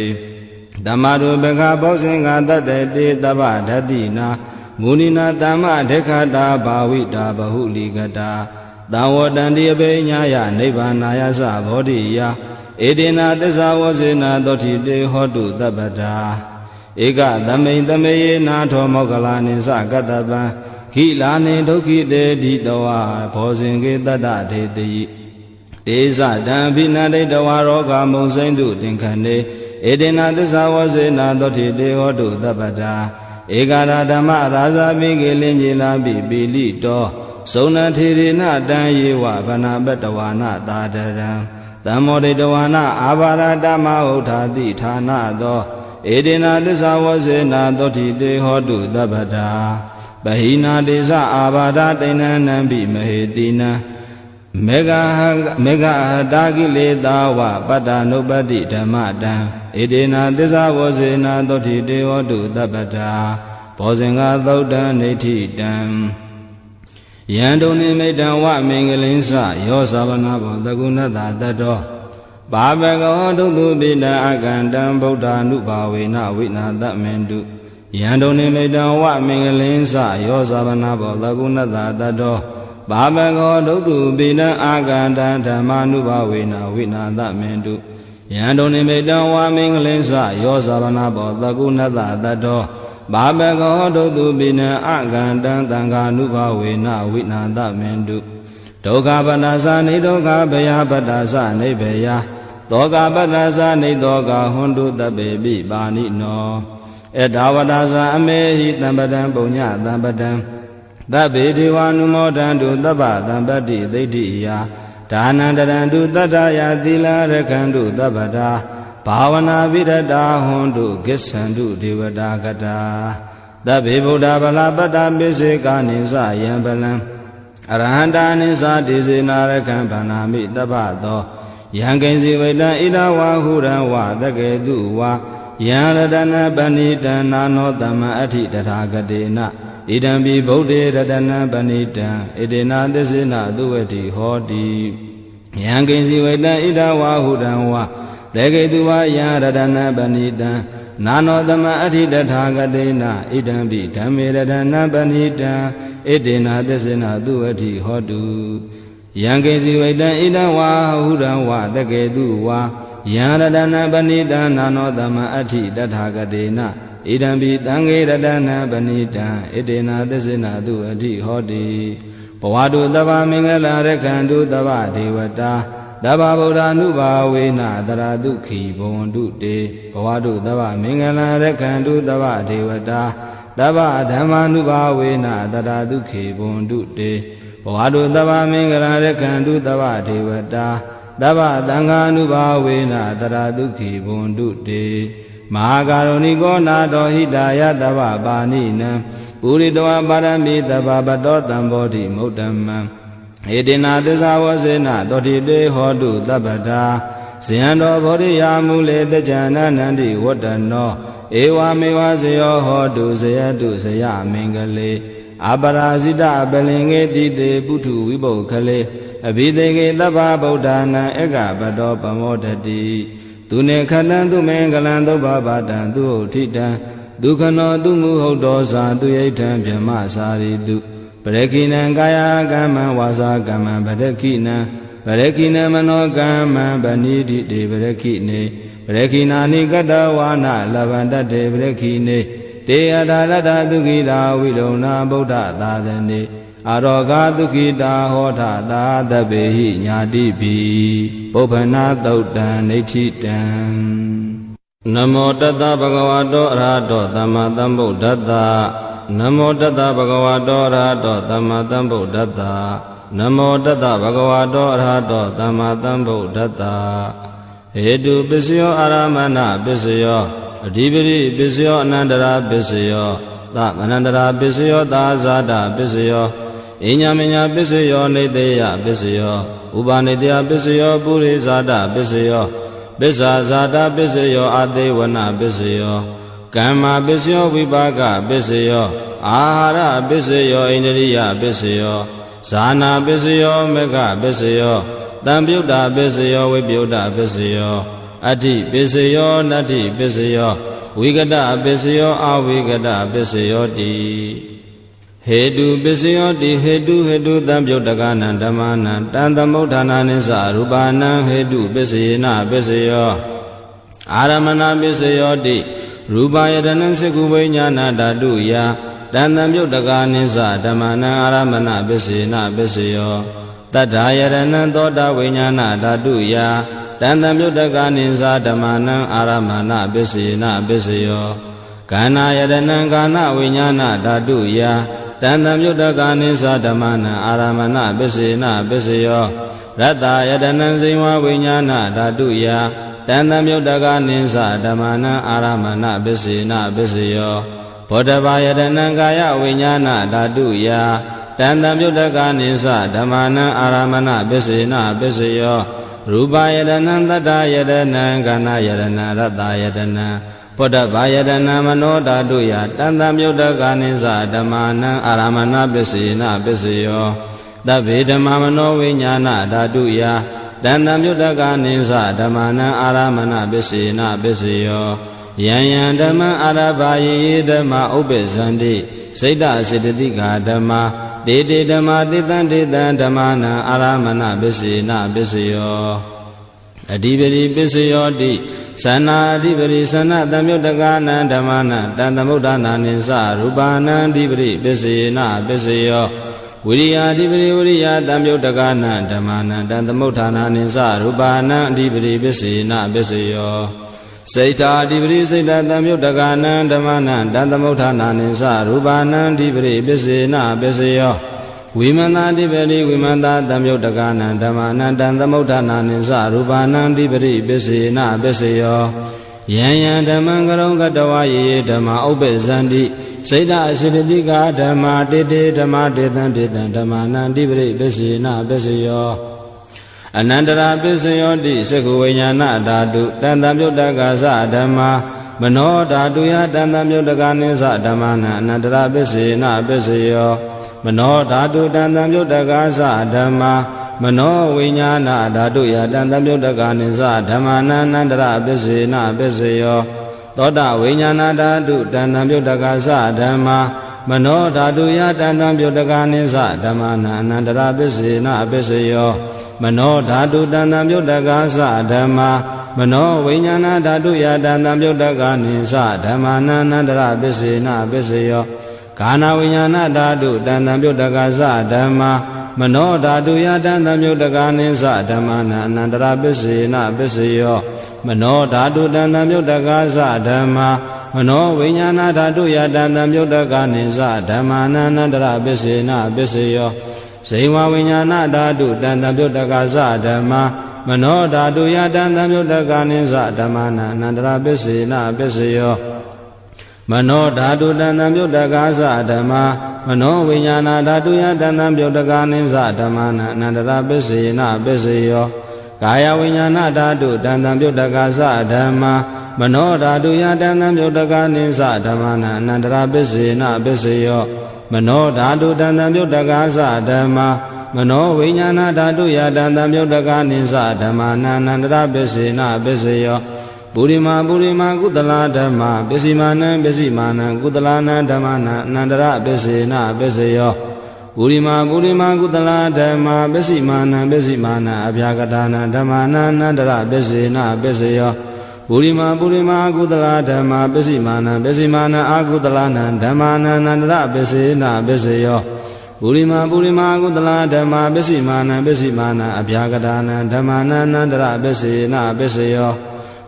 ဓမ္မရူပကဘောဇင်္ဂတတတေတဗ္ဗဓတိနာမုနိနာတမ္မဒေခတာဘာဝိတာဘဟုလိကတာသံဝတန္တိအပိညာယနိဗ္ဗာနာယသဘောဓိယဧတေနာသစ္စာဝဇေနာသောတိတေဟောတုတပ္ပတာဧကသမိန်သမေယေနာထောမောကလာနိသကတ္တပံခိလာနိဒုက္ခိတေတိတဝါဘောဇင်္ကေတတ္တဒေတိတေဇတံဘိနတိတဝါရောဂမုံစိမ့်တုတင်ခဏေဧတေနာသစ္စာဝဇေနာသောတိတေဟောတုတပ္ပတာဧကရာဓမ္မရာဇာပိကေလင်ကြီးလာပိပိလိတောသုဏထေရေနတံယေဝဗနာပတဝါနသာတရံသံမောဒိတဝါနအာဘာရတမဥထာတိဌာနသောဧတေနာသစ္စာဝဇေနာသောတိတေဟောတုတပ္ပတာပဟိနာတေဇအာဘာဒတိဏနံပိမဟေတိနံမေဃတာကိလေသာဝပတ္တနုပတ္တိဓမ္မတံဧတေနာသစ္စာဝဇေနာသောတိတေဟောတုတပ္ပတာဘောဇင်္ဂသုတ်တံနေဋ္ဌိတံယံတုန်နိမိတံဝမင်္ဂလင်းစယောသဗနာဘောသကုဏတတတောဘာဘဂဝဒုတုပိတံအကန္တံဗုဒ္ဓ ानु ဘာဝေနဝိနာတမင်တုယံတုန်နိမိတံဝမင်္ဂလင်းစယောသဗနာဘောသကုဏတတတောဘာဘဂဝဒုတုပိတံအကန္တံဓမ္မာနုဘာဝေနဝိနာတမင်တုယံတုန်နိမိတံဝမင်္ဂလင်းစယောသဗနာဘောသကုဏတတတောဘာဘဂဝဒုတုပိနံအကန္တံသံဃာနုဘာဝေနဝိနာတမင်တုဒုက္ခပတ္တသနေဒုက္ခဘယပတ္တသနေဘယသောကပတ္တသနေသောကဟွန်တုတပေပိပါဏိနောဧတဝတ္တသအမေဟိတံပတံပုညတံပတံသဗ္ဗေဒေဝ ानु မောဒံတုသဗ္ဗတံပတ္တိသိဋ္ဌိယဒါနန္တရံတုတတ္တယသီလရခန္တုသဗ္ဗတာဘာဝနာပိရတာဟွန်တုကိစ္ဆန္တုဒေဝတာကတာသဗ္ဗေဗုဒ္ဓဗလာပတ္တပိစေကာနိသယံပလံအရဟန္တာနိသတိစေနာရခံဗန္နာမိတပ္ပသောယံကိဉ္စီဝိတံဣဒဝါဟုရံဝသကေတုဝါယံရတနာပဏိတံနာနောတမ္မအဋ္ဌိတထာဂတေနဣဒံပိဗုဒ္ဓေရတနာပဏိတံဣတေနာသစ္စေနသုဝတိဟောတိယံကိဉ္စီဝိတံဣဒဝါဟုရံဝသကေတုဝါယံရတနာပဏိတံ နာနောသမအဋ္ဌိတထာဂတေနဣဒံပိဓမ္မေရတနာပဏိတံဣတေနသစ္စေနသူအဋ္ဌိဟောတုယံကေစီဝိတံဣဒံဝါဟုရံဝတကေတုဝါယံရတနာပဏိတံနာနောသမအဋ္ဌိတထာဂတေနဣဒံပိသံဃေရတနာပဏိတံဣတေနသစ္စေနသူအဋ္ဌိဟောတိဘဝတုသဗ္ဗမင်္ဂလာရခန္တုသဗ္ဗဒေဝတာသဗ္ဗဗုဒ္ဓ ानु ဘာဝေနတရာဒုက္ခိဘဝန္တုတေဘဝတုသဗ္ဗမင်္ဂလာရခန္တုသဗ္ဗဒေဝတာသဗ္ဗဓမ္မာနုဘာဝေနတရာဒုက္ခိဘဝန္တုတေဘဝတုသဗ္ဗမင်္ဂလာရခန္တုသဗ္ဗဒေဝတာသဗ္ဗသံဃာနုဘာဝေနတရာဒုက္ခိဘဝန္တုတေမဟာကာရုဏိကောနာတောဟိတာယသဗ္ဗပါဏိနံပုရိတောပါရမိသဗ္ဗပတောတံဘောဓိမုဒ္ဓမံဧတေနသစ္စာဝစေနတောတိတေဟောတုသဗ္ဗတာဇယံတော်ဘောဓိယာမူလေတကြနန္န္တိဝတ္တနောဧဝမေဝဇယောဟောတုဇယတုဇယမင်္ဂလေအပရာဇိတပလင်္ကေတိတေပုထုဝိပုခလေအဘိသေကေသဗ္ဗဗုဒ္ဓနာဧကပတောပမောတတိသူနေခတံသူမင်္ဂလံသုဘဗတံသူဟုတ်ထိတံဒုက္ခနောသူမူဟုတ်တော်စာသူယိဋ္ဌံဗြဟ္မစာရိတုပရခိနံကာယကမ္မံဝါစာကမ္မံပရခိနံပရခိနံမနောကမ္မံဗဏိတိတေပရခိနေပရခိနာနိကတဝါနလဗန္တတေပရခိနေတေယထာလတ္တသုခိတာဝိလုံနာဗုဒ္ဓသာသနေအာရောဂသုခိတာဟောထသာသဗ္ဗေဟိညာတိပိပုပ္ပနာသုတ်တံနေဋ္ဌိတံနမောတတ္တဗဂဝတောအရဟတောသမ္မာသမ္ဗုဒ္ဓတ္တနမောတတ္တဗဂဝတောအရဟတောသမ္မာသမ္ဗုဒ္ဓတ္တနမောတတ္တဗဂဝတောအရဟတောသမ္မာသမ္ဗုဒ္ဓတ္တဟေတုပစ္စယောအာရမဏပစ္စယောအဓိပတိပစ္စယောအနန္တရာပစ္စယောသမနန္တရာပစ္စယောသာဇာတပစ္စယောအညမညာပစ္စယောနေတေယပစ္စယောဥပနေတေယပစ္စယောပုရိဇာတပစ္စယောပစ္စာဇာတပစ္စယောအသေးဝနပစ္စယောကမ္မပစ္စယောဝိပါကပစ္စယောအာဟာရပစ္စယောဣန္ဒရိယပစ္စယောဇာနာပစ္စယောမေဃပစ္စယောတံပြုတ်တာပစ္စယောဝိပြုတ်တာပစ္စယောအဋ္ဌိပစ္စယောနတ္ထိပစ္စယောဝိကတပစ္စယောအဝိကတပစ္စယောတိဟေတုပစ္စယောတိဟေတုတံပြုတ်တကနံဓမ္မနံတံသမုဋ္ဌာနာနိသရူပနံဟေတုပစ္စယေနပစ္စယောအာရမဏပစ္စယောတိရူပယတနံစေကုဝိညာဏဓာတုယတန်တံမြုတ်တကာနိစ္စဓမ္မနံအာရမဏပစ္စေနပစ္စယောတတ္ထာယရဏံသောတာဝိညာဏဓာတုယတန်တံမြုတ်တကာနိစ္စဓမ္မနံအာရမဏပစ္စေနပစ္စယောကာဏယရဏံကာဏဝိညာဏဓာတုယတန်တံမြုတ်တကာနိစ္စဓမ္မနံအာရမဏပစ္စေနပစ္စယောရတ္တယတနံဇိဝဝိညာဏဓာတုယတန်တံမြုတ်တကနိစ္စဓမ္မနံအာရမဏပစ္စေနပစ္စယောဘောဓဘာယတနံကာယဝိညာဏဓာတုယတန်တံမြုတ်တကနိစ္စဓမ္မနံအာရမဏပစ္စေနပစ္စယောရူပယတနံတတ္တယတနံကာဏယတနံရတ္တယတနံဘောဓဘာယတနံမနောဓာတုယတန်တံမြုတ်တကနိစ္စဓမ္မနံအာရမဏပစ္စေနပစ္စယောသဗ္ဗေဓမ္မမနောဝိညာဏဓာတုယတန်တံမြုတ်တကနိစ္စဓမ္မနံအာရမဏပစ္စေနပစ္စယောယံယံဓမ္မအာရဘာယေဓမ္မဥပ္ပဇန္တိစိတ်တစေတသိကာဓမ္မတေတေဓမ္မတေတံဓမ္မနံအာရမဏပစ္စေနပစ္စယောအဓိပတိပစ္စယောတိသနာအဓိပတိသနာတံမြုတ်တကနံဓမ္မနံတန်သမုဋ္ဌာနာနိစ္စရူပနံအဓိပတိပစ္စေနပစ္စယောဝိရိယအဓိပတိဝိရိယတံမြုတ်တကနံဓမ္မနံတံသမုဋ္ဌာနာနိစ္စရူပနံအဓိပတိပစ္စေနပစ္စယောစိတ်တာအဓိပတိစိတ်တတံမြုတ်တကနံဓမ္မနံတံသမုဋ္ဌာနာနိစ္စရူပနံအဓိပတိပစ္စေနပစ္စယောဝိမန္တာအဓိပတိဝိမန္တာတံမြုတ်တကနံဓမ္မနံတံသမုဋ္ဌာနာနိစ္စရူပနံအဓိပတိပစ္စေနပစ္စယောယံယံဓမ္မံကရုံကတဝယေဓမ္မဥပ္ပဇန္တိစိတ်တအစိတတိကာဓမ္မာတေတေဓမ္မာတေတံဓမ္မာနံအဓိပတိပစ္စေနပစ္စယောအနန္တရာပစ္စယောတိသက္ခဝိညာဏဓာတုတန်တံမြုတ်တကသဓမ္မာမနောဓာတုယတန်တံမြုတ်တကနိစ္စဓမ္မနံအနန္တရာပစ္စေနပစ္စယောမနောဓာတုတန်တံမြုတ်တကသဓမ္မာမနောဝိညာဏဓာတုယတန်တံမြုတ်တကနိစ္စဓမ္မနံအနန္တရာပစ္စေနပစ္စယော သောတာဝိညာဏဓာတုတန်တံပြုတ်တကသဓမ္မာမနောဓာတုယတန်တံပြုတ်တကနိသဓမ္မာနအနန္တရပစ္စေနအပစ္စယောမနောဓာတုတန်တံပြုတ်တကသဓမ္မာမနောဝိညာဏဓာတုယတန်တံပြုတ်တကနိသဓမ္မာနအနန္တရပစ္စေနအပစ္စယောကာနဝိညာဏဓာတုတန်တံပြုတ်တကသဓမ္မာမနောဓာတုယတန်တံပြုတ်တကနိသဓမ္မာနအနန္တရပစ္စေနပစ္စယောမနောဓာတုတန်တံပြုတ်တကသဓမ္မာမနောဝိညာဏဓာတုယတန်တံပြုတ်တကနိသဓမ္မာနအနန္တရပစ္စေနပစ္စယောဇိဝဝိညာဏဓာတုတန်တံပြုတ်တကသဓမ္မာမနောဓာတုယတန်တံပြုတ်တကနိသဓမ္မာနအနန္တရပစ္စေနပစ္စယောမနောဓာတုတန်တံပြုတ်တကသဓမ္မာမနောဝိညာဏဓာတုယတန်တံပြုတ်တကနိသဓမ္မာနအနန္တရပစ္စေနပစ္စယောကာယဝိညာဏဓာတုတန်တံပြုတ်တကသဓမ္မာမနောဓာတုယတန်တံပြုတ်တကနိသဓမ္မာနအနန္တရပစ္စေနပစ္စယောမနောဓာတုတန်တံပြုတ်တကသဓမ္မာမနောဝိညာဏဓာတုယတန်တံပြုတ်တကနိသဓမ္မာနအနန္တရပစ္စေနပစ္စယောပုရိမာကုသလာဓမ္မာပစ္စည်းမာနံပစ္စည်းမာနံကုသလာနံဓမ္မာနံအနန္တရပစ္စေနပစ္စယောပုရိမာကုသလာဓမ္မာပစ္စည်းမာနံပစ္စည်းမာနံအဗျာကတာနံဓမ္မာနံအနန္တရပစ္စေနပစ္စယောပုရိမာကုသလာဓမ္မာပစ္စည်းမာနံပစ္စည်းမာနံအာကုသလာနံဓမ္မာနံအနန္တရပစ္စေနပစ္စယောပုရိမာကုသလာဓမ္မာပစ္စည်းမာနံပစ္စည်းမာနံအဗျာကတာနံဓမ္မာနံအနန္တရပစ္စေနပစ္စယော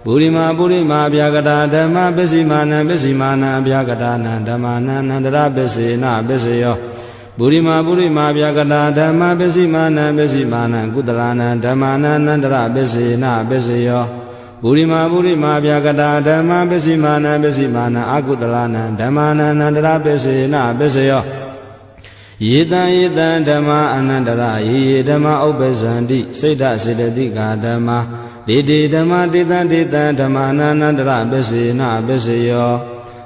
ပုရိမာအဗျာကတာဓမ္မာပစ္စည်းမာနံပစ္စည်းမာနံအဗျာကတာနံဓမ္မာနံအနန္တရပစ္စေနပစ္စယောပုရိမာအဗျာကတာဓမ္မာပစ္စည်းမာနံပစ္စည်းမာနံကုသလာနံဓမ္မာနံအနန္တရပစ္စေနပစ္စယောပုရိမာအဗျာကတာဓမ္မာပစ္စည်းမာနံပစ္စည်းမာနံအာကုသလာနံဓမ္မာနံအနန္တရပစ္စေနပစ္စယောယေတံဓမ္မာအနန္တရယေဓမ္မာဥပ္ပဇန္တိစိတ်ဓစေတသိကာဓမ္မာဒေတိဓမ္မာဒေတံဓမ္မာနန္တရပစ္စေနပစ္စယော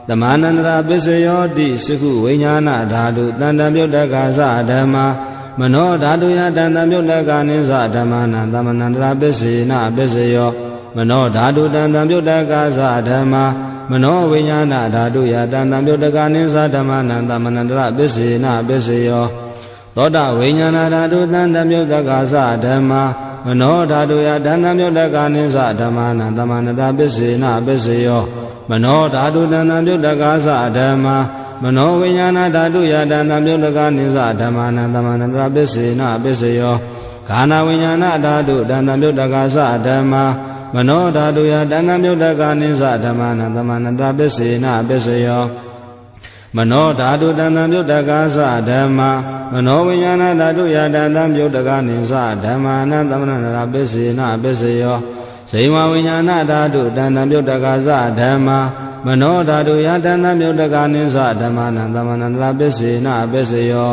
ဓမ္မာနန္တရပစ္စယောတိစကုဝိညာဏဓာတုတန်တံပြုတ်တကသဓမ္မာမနောဓာတုယတန်တံပြုတ်တကနိသဓမ္မာနံသမနန္တရပစ္စေနပစ္စယောမနောဓာတုတန်တံပြုတ်တကသဓမ္မာမနောဝိညာဏဓာတုယတန်တံပြုတ်တကနိသဓမ္မာနံသမနန္တရပစ္စေနပစ္စယောသောတာဝိညာဏဓာတုတန်တံပြုတ်တကသဓမ္မာမနောဓာတုယတန်တံပြုတ်တကနိသဓမ္မာနံသမနန္တရပစ္စေနပစ္စယောမနောဓာတုတန်တံပြုတ်တကသဓမ္မာမနောဝိညာဏဓာတုယတန်တံပြုတ်တကနိသဓမ္မာနံသမနန္တရပစ္စေနပစ္စယောခန္ဓာဝိညာဏဓာတုတန်တံပြုတ်တကသဓမ္မာမနောဓာတုယတန်တံပြုတ်တကနိသဓမ္မာနံသမနန္တရပစ္စေနပစ္စယောမနောဓာတုတန်တံပြုတ်တကသဓမ္မာမနောဝိညာဏဓာတုယတန်တံပြုတ်တကနိသဓမ္မာနံသမနန္တရပစ္စေနပစ္စယောဇိဝဝိညာဏဓာတုတန်တံပြုတ်တကသဓမ္မာမနောဓာတုယတန်တံပြုတ်တကနိသဓမ္မာနံသမနန္တရပစ္စေနပစ္စယော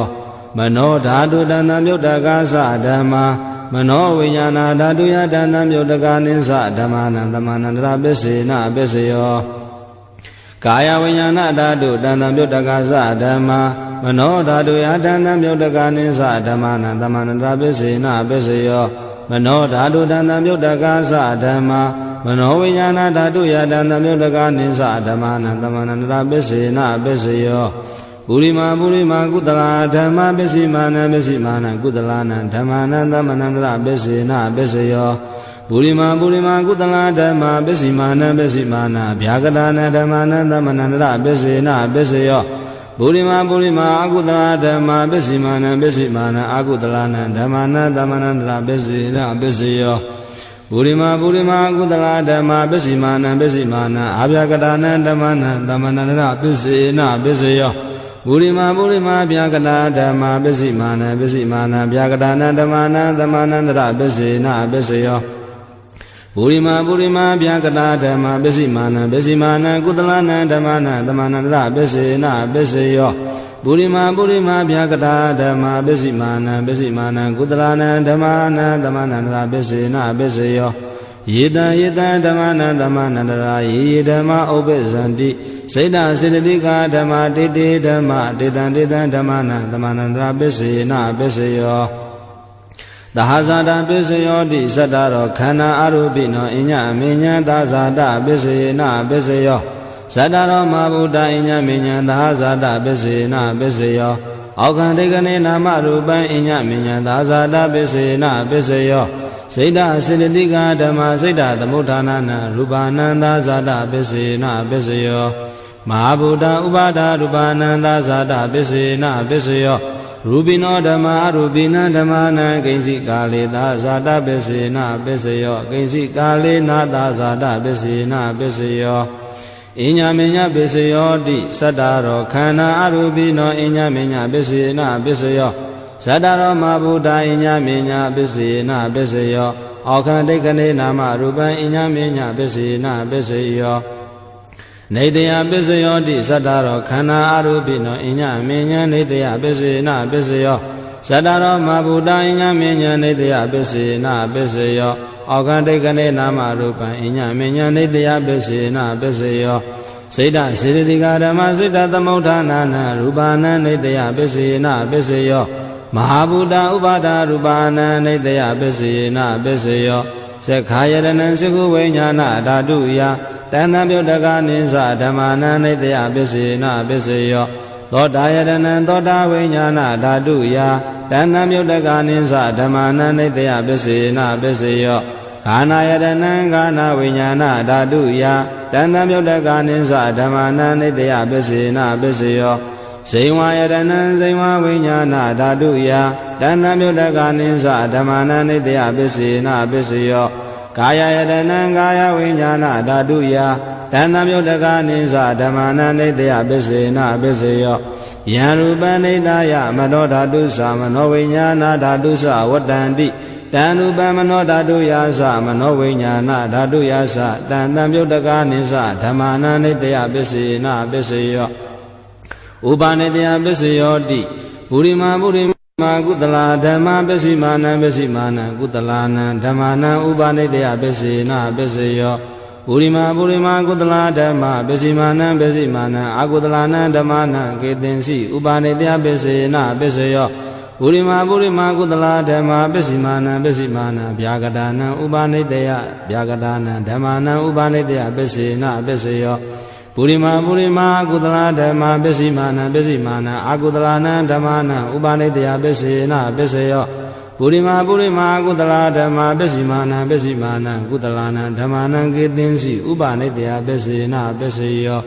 မနောဓာတုတန်တံပြုတ်တကသဓမ္မာမနောဝိညာဏဓာတုယတန်တံပြုတ်တကနိသဓမ္မာနံသမနန္တရပစ္စေနပစ္စယောကာယဝိညာဏဓာတုတန်တံပြုတ်တကသဓမ္မာမနောဓာတုယတန်တံပြုတ်တကနိသဓမ္မာနံသမနန္တရပစ္စေနပစ္စယောမနောဓာတုတန်တံပြုတ်တကသဓမ္မာမနောဝိညာဏဓာတုယတန်တံပြုတ်တကနိသဓမ္မာနံသမနန္တရပစ္စေနပစ္စယောပုရိမာကုသလာဓမ္မာပစ္စည်းမာနံပစ္စည်းမာနံကုသလာနံဓမ္မာနံသမနန္တရပစ္စေနပစ္စယောပုရိမာကုသလာဓမ္မာပစ္စည်းမာနံပစ္စည်းမာနံဗျာကတာနံဓမ္မာနံသမနန္တရပစ္စေနပစ္စယောပုရိမာအကုသလာဓမ္မာပစ္စည်းမာနံပစ္စည်းမာနံအာကုသလာနံဓမ္မာနံသမနန္တရပစ္စေနပစ္စယောပုရိမာအကုသလာဓမ္မာပစ္စည်းမာနံပစ္စည်းမာနံအာဗျာကတာနံဓမ္မာနံသမနန္တရပစ္စေနပစ္စယောပုရိမာဗျာကတာဓမ္မာပစ္စည်းမာနံဗျာကတာနံဓမ္မာနံသမနန္တရပစ္စေနပစ္စယောပုရိမာဗျာကတာဓမ္မာပစ္စည်းမာနံကုသလာနံဓမ္မာနံသမနန္တရပစ္စေနပစ္စယောပုရိမာဗျာကတာဓမ္မာပစ္စည်းမာနံကုသလာနံဓမ္မာနံသမနန္တရပစ္စေနပစ္စယောယေတံဓမ္မာနံသမနန္တရာယေဓမ္မာဥပ္ပဇန္တိစိတ်ဓစေတသိကာဓမ္မာတေတေဓမ္မာတေတံဓမ္မာနံသမနန္တရာပစ္စေနပစ္စယောသဟဇာတပစ္စယောတိသတ္တရောခန္ဓာအရူပိနောအညအမေညသာဇာတပစ္စယေနပစ္စယော ဇတ္တရောမဗုဒ္ဓအညမညံသာဇာတပစ္စေနပစ္စယောအောခန္တိကနေနာမရူပံအညမညံသာဇာတပစ္စေနပစ္စယောစိတ်တစေတသိကဓမ္မစိတ်တသမုဋ္ဌာနနာရူပနန္သာဇာတပစ္စေနပစ္စယောမဟာဗုဒ္ဓဥပါဒရူပနန္သာဇာတပစ္စေနပစ္စယောရူပိနောဓမ္မာရူပိနံဓမ္မာနံကိဉ္စီကာလေသာဇာတပစ္စေနပစ္စယောကိဉ္စီကာလေနာသာဇာတပစ္စေနပစ္စယောအညမညပစ္စယောတိသတ္တရောခန္ဓာအရူပိနောအညမညပစ္စေနပစ္စယောဇတ္တရောမဗုဒ္ဓအညမညပစ္စေနပစ္စယောအောခန္တိကနေနာမရူပံအညမညပစ္စေနပစ္စယောနေတယပစ္စယောတိသတ္တရောခန္ဓာအရူပိနောအညမညနေတယပစ္စေနပစ္စယောဇတ္တရောမဗုဒ္ဓအညမညနေတယပစ္စေနပစ္စယောအောခန္တိကနေနာမရူပံအညမညနေတယပစ္စေနပစ္စယောစိတ်တစေတသိကဓမ္မစိတ်တသမုဋ္ဌာနာနာရူပနံနေတယပစ္စေနပစ္စယောမဟာဗုဒ္ဓဥပါဒရူပနံနေတယပစ္စေနပစ္စယောသက္ခာယတနံသကုဝိညာဏဓာတုယတဏ္ဍပြုတ်တကနိသဓမ္မာနံနေတယပစ္စေနပစ္စယောသောတာယတနံသောတာဝိညာဏဓာတုယတဏ္ဍပြုတ်တကနိသဓမ္မာနံနေတယပစ္စေနပစ္စယောခာနာယတနံခာနာဝိညာဏဓာတုယတဏ္ဍပြုတ်တကနိသဓမ္မာနံနေတယပစ္စေနပစ္စယောဇိဝယတနံဇိဝဝိညာဏဓာတုယတဏ္ဍပြုတ်တကနိသဓမ္မာနံနေတယပစ္စေနပစ္စယောကာယယတနံကာယဝိညာဏဓာတုယတဏ္ဍပြုတ်တကနိသဓမ္မာနံနေတယပစ္စေနပစ္စယောယံရူပနိဒာယမနောဓာတုသမနောဝိညာဏဓာတုသဝတ္တန္တိတံရူပမနောဓာတုယာသမနောဝိညာဏဓာတုယာသတံတံပြုတ်တကနိသဓမ္မာနံနေတယပစ္စေနပစ္စယောဥပနိတယပစ္စယောတိပုရိမာပုရိမာကုသလာဓမ္မပစ္စည်းမာနံပစ္စည်းမာနံကုသလာနံဓမ္မာနံဥပနိတယပစ္စေနပစ္စယောပုရိမာပုရိမာကုသလာဓမ္မပစ္စည်းမာနံပစ္စည်းမာနံအကုသလာနံဓမ္မာနံကေတင်စီဥပနိတယပစ္စေနပစ္စယောပုရိမာပုရိမာကုသလာဓမ္မပစ္စည်းမာနံပစ္စည်းမာနံဗျာကတာနံဥပနိတယဗျာကတာနံဓမ္မာနံဥပနိတယပစ္စေနပစ္စယောပုရိမာပုရိမာကုသလာဓမ္မပစ္စည်းမာနံပစ္စည်းမာနံအကုသလာနံဓမ္မာနံဥပနိတယပစ္စေနပစ္စယောပုရိမာပုရိမာကုသလာဓမ္မပစ္စည်းမာနံပစ္စည်းမာနံကုသလာနံဓမ္မာနံကေသင်္စီဥပနိတယပစ္စေနပစ္စယော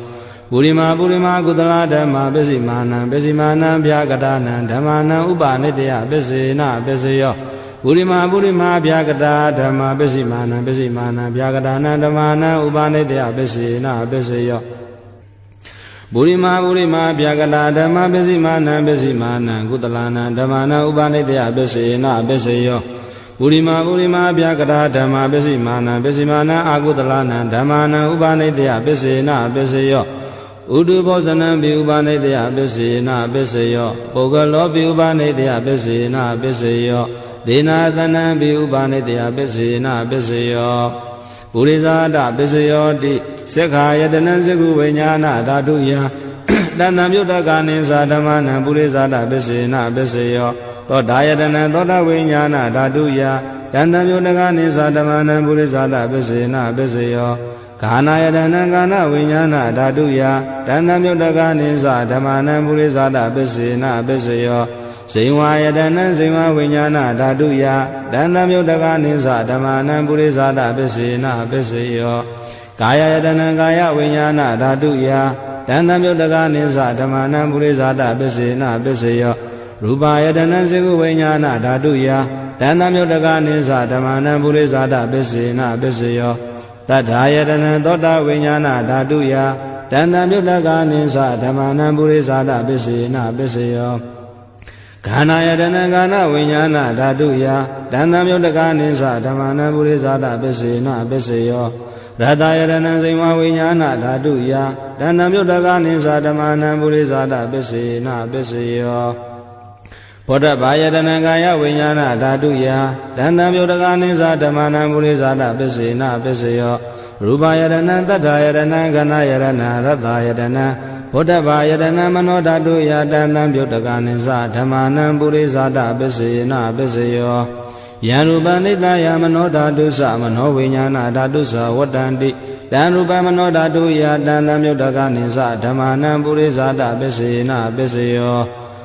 ပုရိမာပုရိမာကုသလာဓမ္မပစ္စည်းမာနံပစ္စည်းမာနံဗျာကတာနံဓမ္မာနံဥပနိတယပစ္စေနပစ္စယောပုရိမာပုရိမာဗျာကတာဓမ္မပစ္စည်းမာနံပစ္စည်းမာနံဗျာကတာနံဓမ္မာနံဥပနိတယပစ္စေနပစ္စယောပုရိမာပုရိမာဗျာကတာဓမ္မပစ္စည်းမာနံပစ္စည်းမာနံကုသလာနံဓမ္မာနံဥပနိတယပစ္စေနပစ္စယောပုရိမာပုရိမာဗျာကတာဓမ္မပစ္စည်းမာနံပစ္စည်းမာနံအကုသလာနံဓမ္မာနံဥပနိတယပစ္စေနပစ္စယောဥဒုဘောဇနံပိဥပနိတယပစ္စေနပစ္စယောပုဂ္ဂလောပိဥပနိတယပစ္စေနပစ္စယောဒေနာသနံပိဥပနိတယပစ္စေနပစ္စယောပုရိသဒပစ္စယောတိသက္ခာယတနံသကုဝိညာဏဓာတုယတဏ္ဍပြုတ်တကနိသဓမ္မာနံပုရိသဒပစ္စေနပစ္စယောသောတာယတနံသောတာဝိညာဏဓာတုယတဏ္ဍပြုတ်တကနိသဓမ္မာနံပုရိသဒပစ္စေနပစ္စယောခာနာယတနံကာနဝိညာဏဓာတုယတဏ္ဍပြုတ်တကနိသဓမ္မာနံပုရိသဒပစ္စေနပစ္စယောဇိဝယတနံဇိဝဝိညာဏဓာတုယတဏ္ဍပြုတ်တကနိသဓမ္မာနံပုရိသဒပစ္စေနပစ္စယောကာယယတနံကာယဝိညာဏဓာတုယတဏ္ဍပြုတ်တကနိသဓမ္မာနံပုရိသဒပစ္စေနပစ္စယောရူပယတနံသကုဝိညာဏဓာတုယတဏ္ဍပြုတ်တကနိသဓမ္မာနံပုရိသဒပစ္စေနပစ္စယောတတ္ထာယတနံသောတာဝိညာဏဓာတုယတဏ္ဍပြုတ်တကနိသဓမ္မာနံပုရိသဒပစ္စေနပစ္စယောခန္ဓာယတနံကာနဝိညာဏဓာတုယတဏ္ဍပြုတ်တကနိသဓမ္မာနံပုရိသဒပစ္စေနပစ္စယောရတယတနံဇိဝဝိညာဏဓာတုယတဏ္ဍပြုတ်တကနိသဓမ္မာနံပုရိသဒပစ္စေနပစ္စယောဘောဓဘာယတနံကာယဝိညာဏဓာတုယတဏ္ဍပြုတ်တကနိသဓမ္မာနံပုရိသဒပစ္စေနပစ္စယောရူပယတနံတတ္ထာယတနံကဏယတနံရတယတနံဘောဓဘာယတနံမနောဓာတုယတဏ္ဍပြုတ်တကနိသဓမ္မာနံပုရိသဒပစ္စေနပစ္စယောယံရူပနိတယမနောဓာတုသမနောဝိညာဏဓာတုသဝတ္တန္တိတ တံရူပမနောဓာတုယတံသံမြုတ္တကနိသဓမ္မာနံပုရိသတပစ္စေနပစ္စယော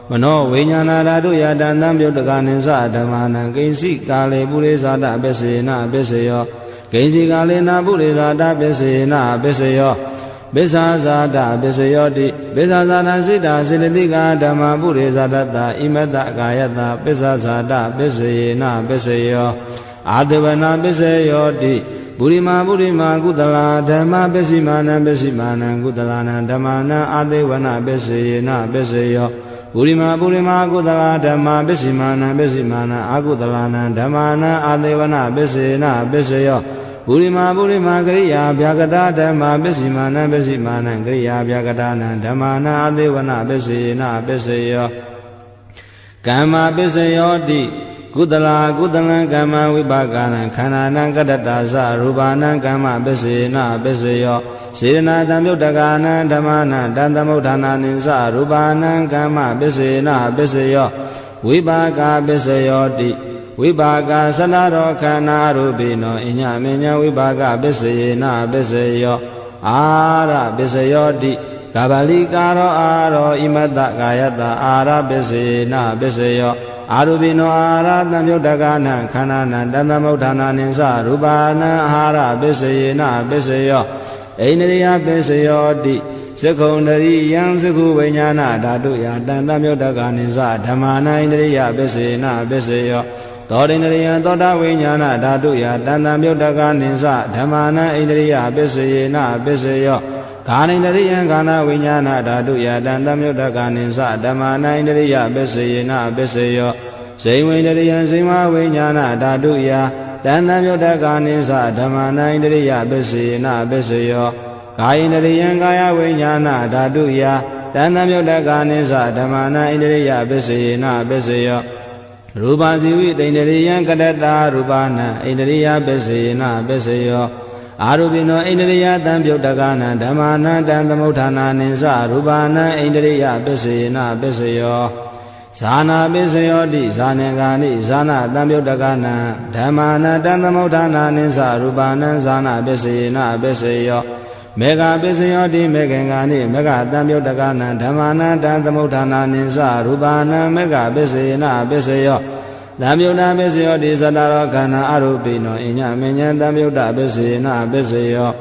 မနောဝိညာဏဓာတုယတံသံမြုတ္တကနိသဓမ္မာနံကိဉ္စိကာလေပုရိသတပစ္စေနပစ္စယောကိဉ္စိကာလေနပုရိသတပစ္စေနပစ္စယောပစ္ဆာဇာတပစ္စယောတိပစ္ဆာဇာတစိတ္တစေတသိကဓမ္မာပုရိသတတဣမတ္တကာယတပစ္ဆာဇာတပစ္စယေနပစ္စယောအာတဝနာပစ္စယောတိပုရိမာကုသလာဓမ္မပစ္စည်းမာနံပစ္စည်းမာနံကုသလာနံဓမ္မာနံအာတေဝနာပစ္စယေနပစ္စယောပုရိမာကုသလာဓမ္မပစ္စည်းမာနံပစ္စည်းမာနံအာကုသလာနံဓမ္မာနံအာတေဝနာပစ္စယေနပစ္စယောပုရိမာကရိယာဗျာကတာဓမ္မပစ္စည်းမာနံပစ္စည်းမာနံကရိယာဗျာကတာနံဓမ္မာနံအာတေဝနာပစ္စယေနပစ္စယောကမ္မပစ္စယောတိကုသလံကမ္မဝိပါကနံခန္ဓာနံကတ္တတာသရူပနံကမ္မပစ္စေနပစ္စယောစေရနာတံမြုတ္တကာနံဓမ္မနံတံသမုဋ္ဌာနာနိသရူပနံကမ္မပစ္စေနပစ္စယောဝိပါကပစ္စယောတိဝိပါကသလရောခန္ဓာရူပိနောအညမေညဝိပါကပစ္စေနပစ္စယောအာရပစ္စယောတိကဗလိကာရောအာရောဣမတ္တကာယတအာရပစ္စေနပစ္စယောအာရူပိနောအာရသံမြုတ္တကာနံခန္ဓာနံတသမုဋ္ဌာနာနိသရူပါနံအာရပစ္စယေနပစ္စယောအိန္ဒရိယပစ္စယောတိသက္ခုံတရိယံသက္ခုဝိညာဏဓာတုယတံသမြုတ္တကာနိသဓမ္မာနံဣန္ဒရိယပစ္စယေနပစ္စယောသောတိန္ဒရိယသောတာဝိညာဏဓာတုယတံသမြုတ္တကာနိသဓမ္မာနံဣန္ဒရိယပစ္စယေနပစ္စယောခာနိန္ဒရိယံခန္ဓာဝိညာဏဓာတုယတံသမြုတ္တကာနိသဓမ္မာနံဣန္ဒရိယပစ္စယေနပစ္စယောဇိဝိန္ဒရိယံဇိဝဝိညာဏဓာတုယတံသမြုတ္တကာနိသဓမ္မာနံဣန္ဒရိယပစ္စယေနပစ္စယောကာယိန္ဒရိယံကာယဝိညာဏဓာတုယတံသမြုတ္တကာနိသဓမ္မာနံဣန္ဒရိယပစ္စယေနပစ္စယောရူပဇိဝိတိန္ဒရိယံကတ္တတာရူပနံဣန္ဒရိယပစ္စယေနပစ္စယောအာရူပိနောဣန္ဒရိယတံပြုတ်တကနံဓမ္မာနံတံသမုဋ္ဌာနာနိသရူပနံဣန္ဒရိယပစ္စယေနပစ္စယောဇာနာပစ္စယောတိဇာနေကာနိဇာနာတံပြုတ်တကနံဓမ္မာနံတံသမုဋ္ဌာနာနိသရူပနံဇာနာပစ္စယေနပစ္စယောမေဃပစ္စယောတိမေခင်ကာနိမေဃတံပြုတ်တကနံဓမ္မာနံတံသမုဋ္ဌာနာနိသရူပနံမေဃပစ္စယေနပစ္စယောသံယုတ်တာပစ္စယောတိသတ္တရောခန္ဓာအရူပိနောအညမဉ္ဇံသံယုတ်တာပစ္စယေနပစ္စယော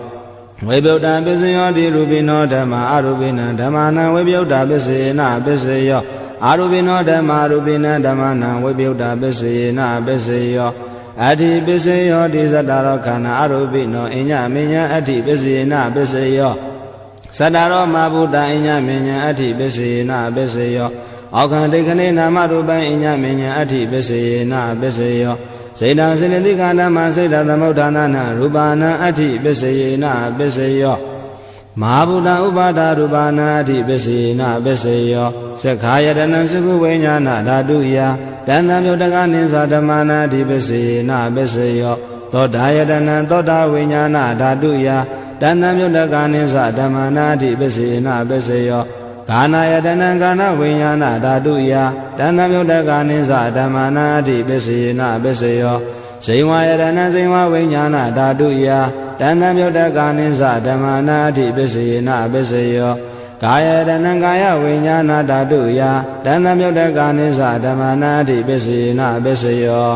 ဝိပယုတ်တာပစ္စယောတိရူပိနောဓမ္မာအရူပိနံဓမ္မာနံဝိပယုတ်တာပစ္စယေနပစ္စယောအာရူပိနောဓမ္မာရူပိနံဓမ္မာနံဝိပယုတ်တာပစ္စယေနပစ္စယောအတ္တိပစ္စယောတိသတ္တရောခန္ဓာအရူပိနောအညမဉ္ဇံအတ္တိပစ္စယေနပစ္စယောသတ္တရောမဘုဒ္ဓအညမဉ္ဇံအတ္တိပစ္စယေနပစ္စယောအောခန္တိခဏေနာမရူပံအညမဉ္ဇံအတ္တိပစ္စယေနပစ္စယောစေတံစေတသိကဓမ္မစေတသမုဋ္ဌာနာနရူပနံအတ္တိပစ္စယေနပစ္စယောမဟာဗုဒ္ဓဥပါဒရူပနံအတ္တိပစ္စယေနပစ္စယောသက္ခာယတနံသကုဝိညာဏဓာတုယတံသံယုတ်တကနိသဓမ္မာနံအတ္တိပစ္စယေနပစ္စယောသောတာယတနံသောတာဝိညာဏဓာတုယတံသံယုတ်တကနိသဓမ္မာနံအတ္တိပစ္စယေနပစ္စယောကာနာယတနံကာနဝိညာဏဓာတုယတံသမြုတ္တကာနိသဓမ္မာနာတိပစ္စယေနပစ္စယောဇိဝယတနံဇိဝဝိညာဏဓာတုယတံသမြုတ္တကာနိသဓမ္မာနာတိပစ္စယေနပစ္စယောကာယတနံကာယဝိညာဏဓာတုယတံသမြုတ္တကာနိသဓမ္မာနာတိပစ္စယေနပစ္စယော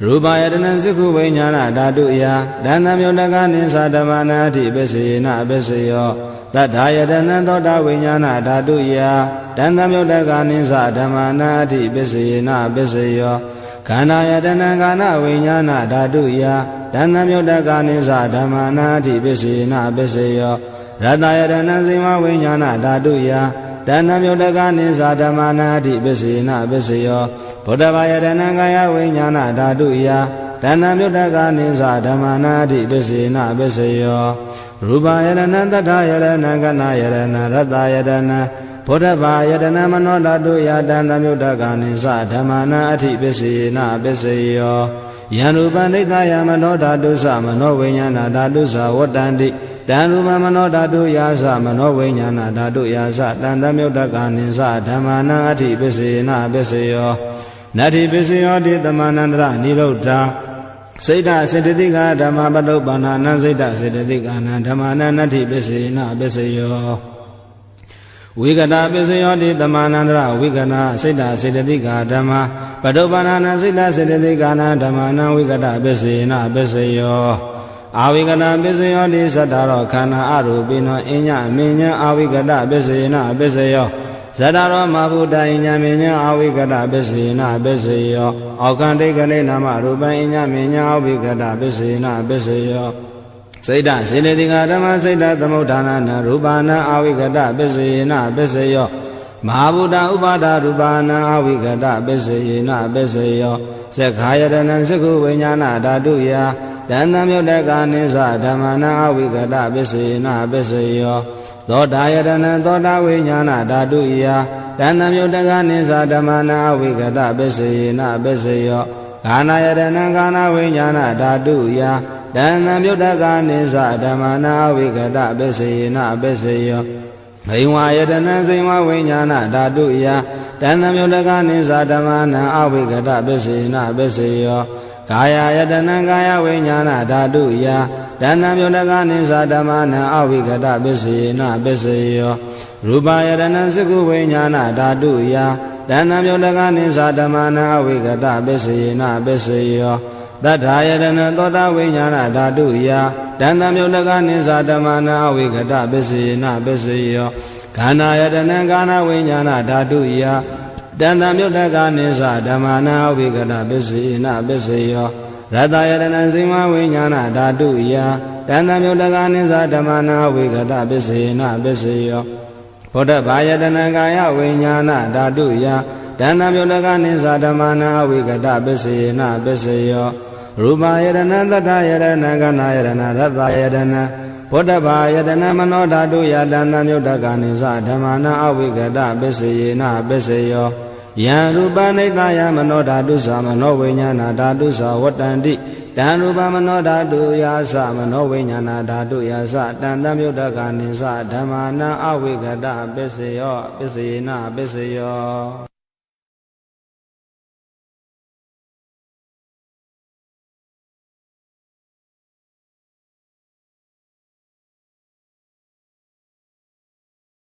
ရူပယတနံသက္ခုဝိညာဏဓာတုယတံသမြုတ္တကာနိသဓမ္မာနာတိပစ္စယေနပစ္စယောသတ္ထာယတနံသောတာဝိညာဏဓာတုယတံသမြုတ္တကာနိသဓမ္မာနာတိပစ္စယေနပစ္စယောခန္ဓာယတနံကာနဝိညာဏဓာတုယတံသမြုတ္တကာနိသဓမ္မာနာတိပစ္စယေနပစ္စယောရတယတနံဇိမဝိညာဏဓာတုယတံသမြုတ္တကာနိသဓမ္မာနာတိပစ္စယေနပစ္စယောဗုဒ္ဓဘာယတနံကာယဝိညာဏဓာတုယတံသမြုတ္တကာနိသဓမ္မာနာတိပစ္စယေနပစ္စယောရူပယတနံတတ္ထယတနံကနာယတနံရတယတနံဗုဒ္ဓဘာယတနံမနောဓာတုယတံသမြုတ္တကာနိသဓမ္မာနံအဋ္ဌိပစ္စယေနပစ္စယောယံရူပနိသယမနောဓာတုသမနောဝိညာဏဓာတုသဝတ္တန္တိတံရူပမနောဓာတုယာသမနောဝိညာဏဓာတုယာသတံသမြုတ္တကာနိသဓမ္မာနံအဋ္ဌိပစ္စယေနပစ္စယောနတ္ထိပစ္စယောတိသမန္တရနိရုဒ္ဓ စိတ်ဓာစေတသိကဓမ္မပတုပ္ပန္နာနံစိတ်ဓာစေတသိကနံဓမ္မနံနတ္ထိပစ္စေနပစ္စယောဝိကတပစ္စယောတိတမနန္တရဝိကနာစိတ်ဓာစေတသိကဓမ္မပတုပ္ပန္နာနံစိတ်ဓာစေတသိကနံဓမ္မနံဝိကတပစ္စေနပစ္စယောအာဝိကတပစ္စယောတိသတ္တရောခန္ဓာအရူပိနောအညမင်းညာအာဝိကတပစ္စေနပစ္စယောဇတရောမဘုဒ္ဓအညမင်းညာအာဝိကတပစ္စေနပစ္စယောအောကံတိကလေနာမရူပံအညမင်းညာအာဝိကတပစ္စေနပစ္စယောစိတ်ဓာစေတသိကဓမ္မစိတ်ဓာသမုဋ္ဌာနာနရူပနာအာဝိကတပစ္စေနပစ္စယောမဟာဗုဒ္ဓဥပါဒရူပနာအာဝိကတပစ္စေနပစ္စယောသက္ခာယတနံသက္ခုဝိညာဏဓာတုယတန်တံမြုတ်တကနိသဓမ္မနာအာဝိကတပစ္စေနပစ္စယောသောတာယတနံသောတာဝိညာဏဓာတုယတန်တံမြုတ်တကနိသဓမ္မနာအာဝိကတပစ္စေနပစ္စယောဂာနာယတနံဂာနာဝိညာဏဓာတုယတန်တံမြုတ်တကနိသဓမ္မနာအာဝိကတပစ္စေနပစ္စယောဘိဝါယတနံဇိဝဝိညာဏဓာတုယတန်တံမြုတ်တကနိသဓမ္မနာအာဝိကတပစ္စေနပစ္စယောကာယယတနံကာယဝိညာဏဓာတုယတန်တံမြုတ်တကနိသဓမ္မနာအာဝိကတပစ္စေနပစ္စယောရူပယတနံသက္ခုဝိညာဏဓာတုယတန်တံမြုတ်တကနိသဓမ္မနာအာဝိကတပစ္စေနပစ္စယောသတ္ထာယတနံသောတာဝိညာဏဓာတုယတန်တံမြုတ်တကနိသဓမ္မနာအာဝိကတပစ္စေနပစ္စယောခန္ဓာယတနံကာဏဝိညာဏဓာတုယတန်တံမြုတ်တကနိသဓမ္မနာအာဝိကတပစ္စေနပစ္စယောရတယတနံဇိမဝိညာဏဓာတုယတန်တံမြုတ်တကနိသဓမ္မနာအာဝိကတပစ္စေနပစ္စယောဘုဒ္ဓဘာယတနံကာယဝိညာဏဓာတုယတန်တံမြုတ်တကနိသဓမ္မနာအာဝိကတပစ္စေနပစ္စယောရူပယတနံသတ္တယတနံကနာယတနံရတယတနံဘုဒ္ဓဘာယတနံမနောဓာတုယတန်တံမြုတ်တကနိသဓမ္မနာအာဝိကတပစ္စေနပစ္စယောယံရူပနိတယမနောဓာတုသမနောဝိညာဏဓာတုသဝတ္တန္တိတံရူပမနောဓာတုယာသမနောဝိညာဏဓာတုယာသတန်တံမြုတ်တကနိသဓမ္မနာအဝိကတပစ္စယောပစ္စယေနပစ္စယော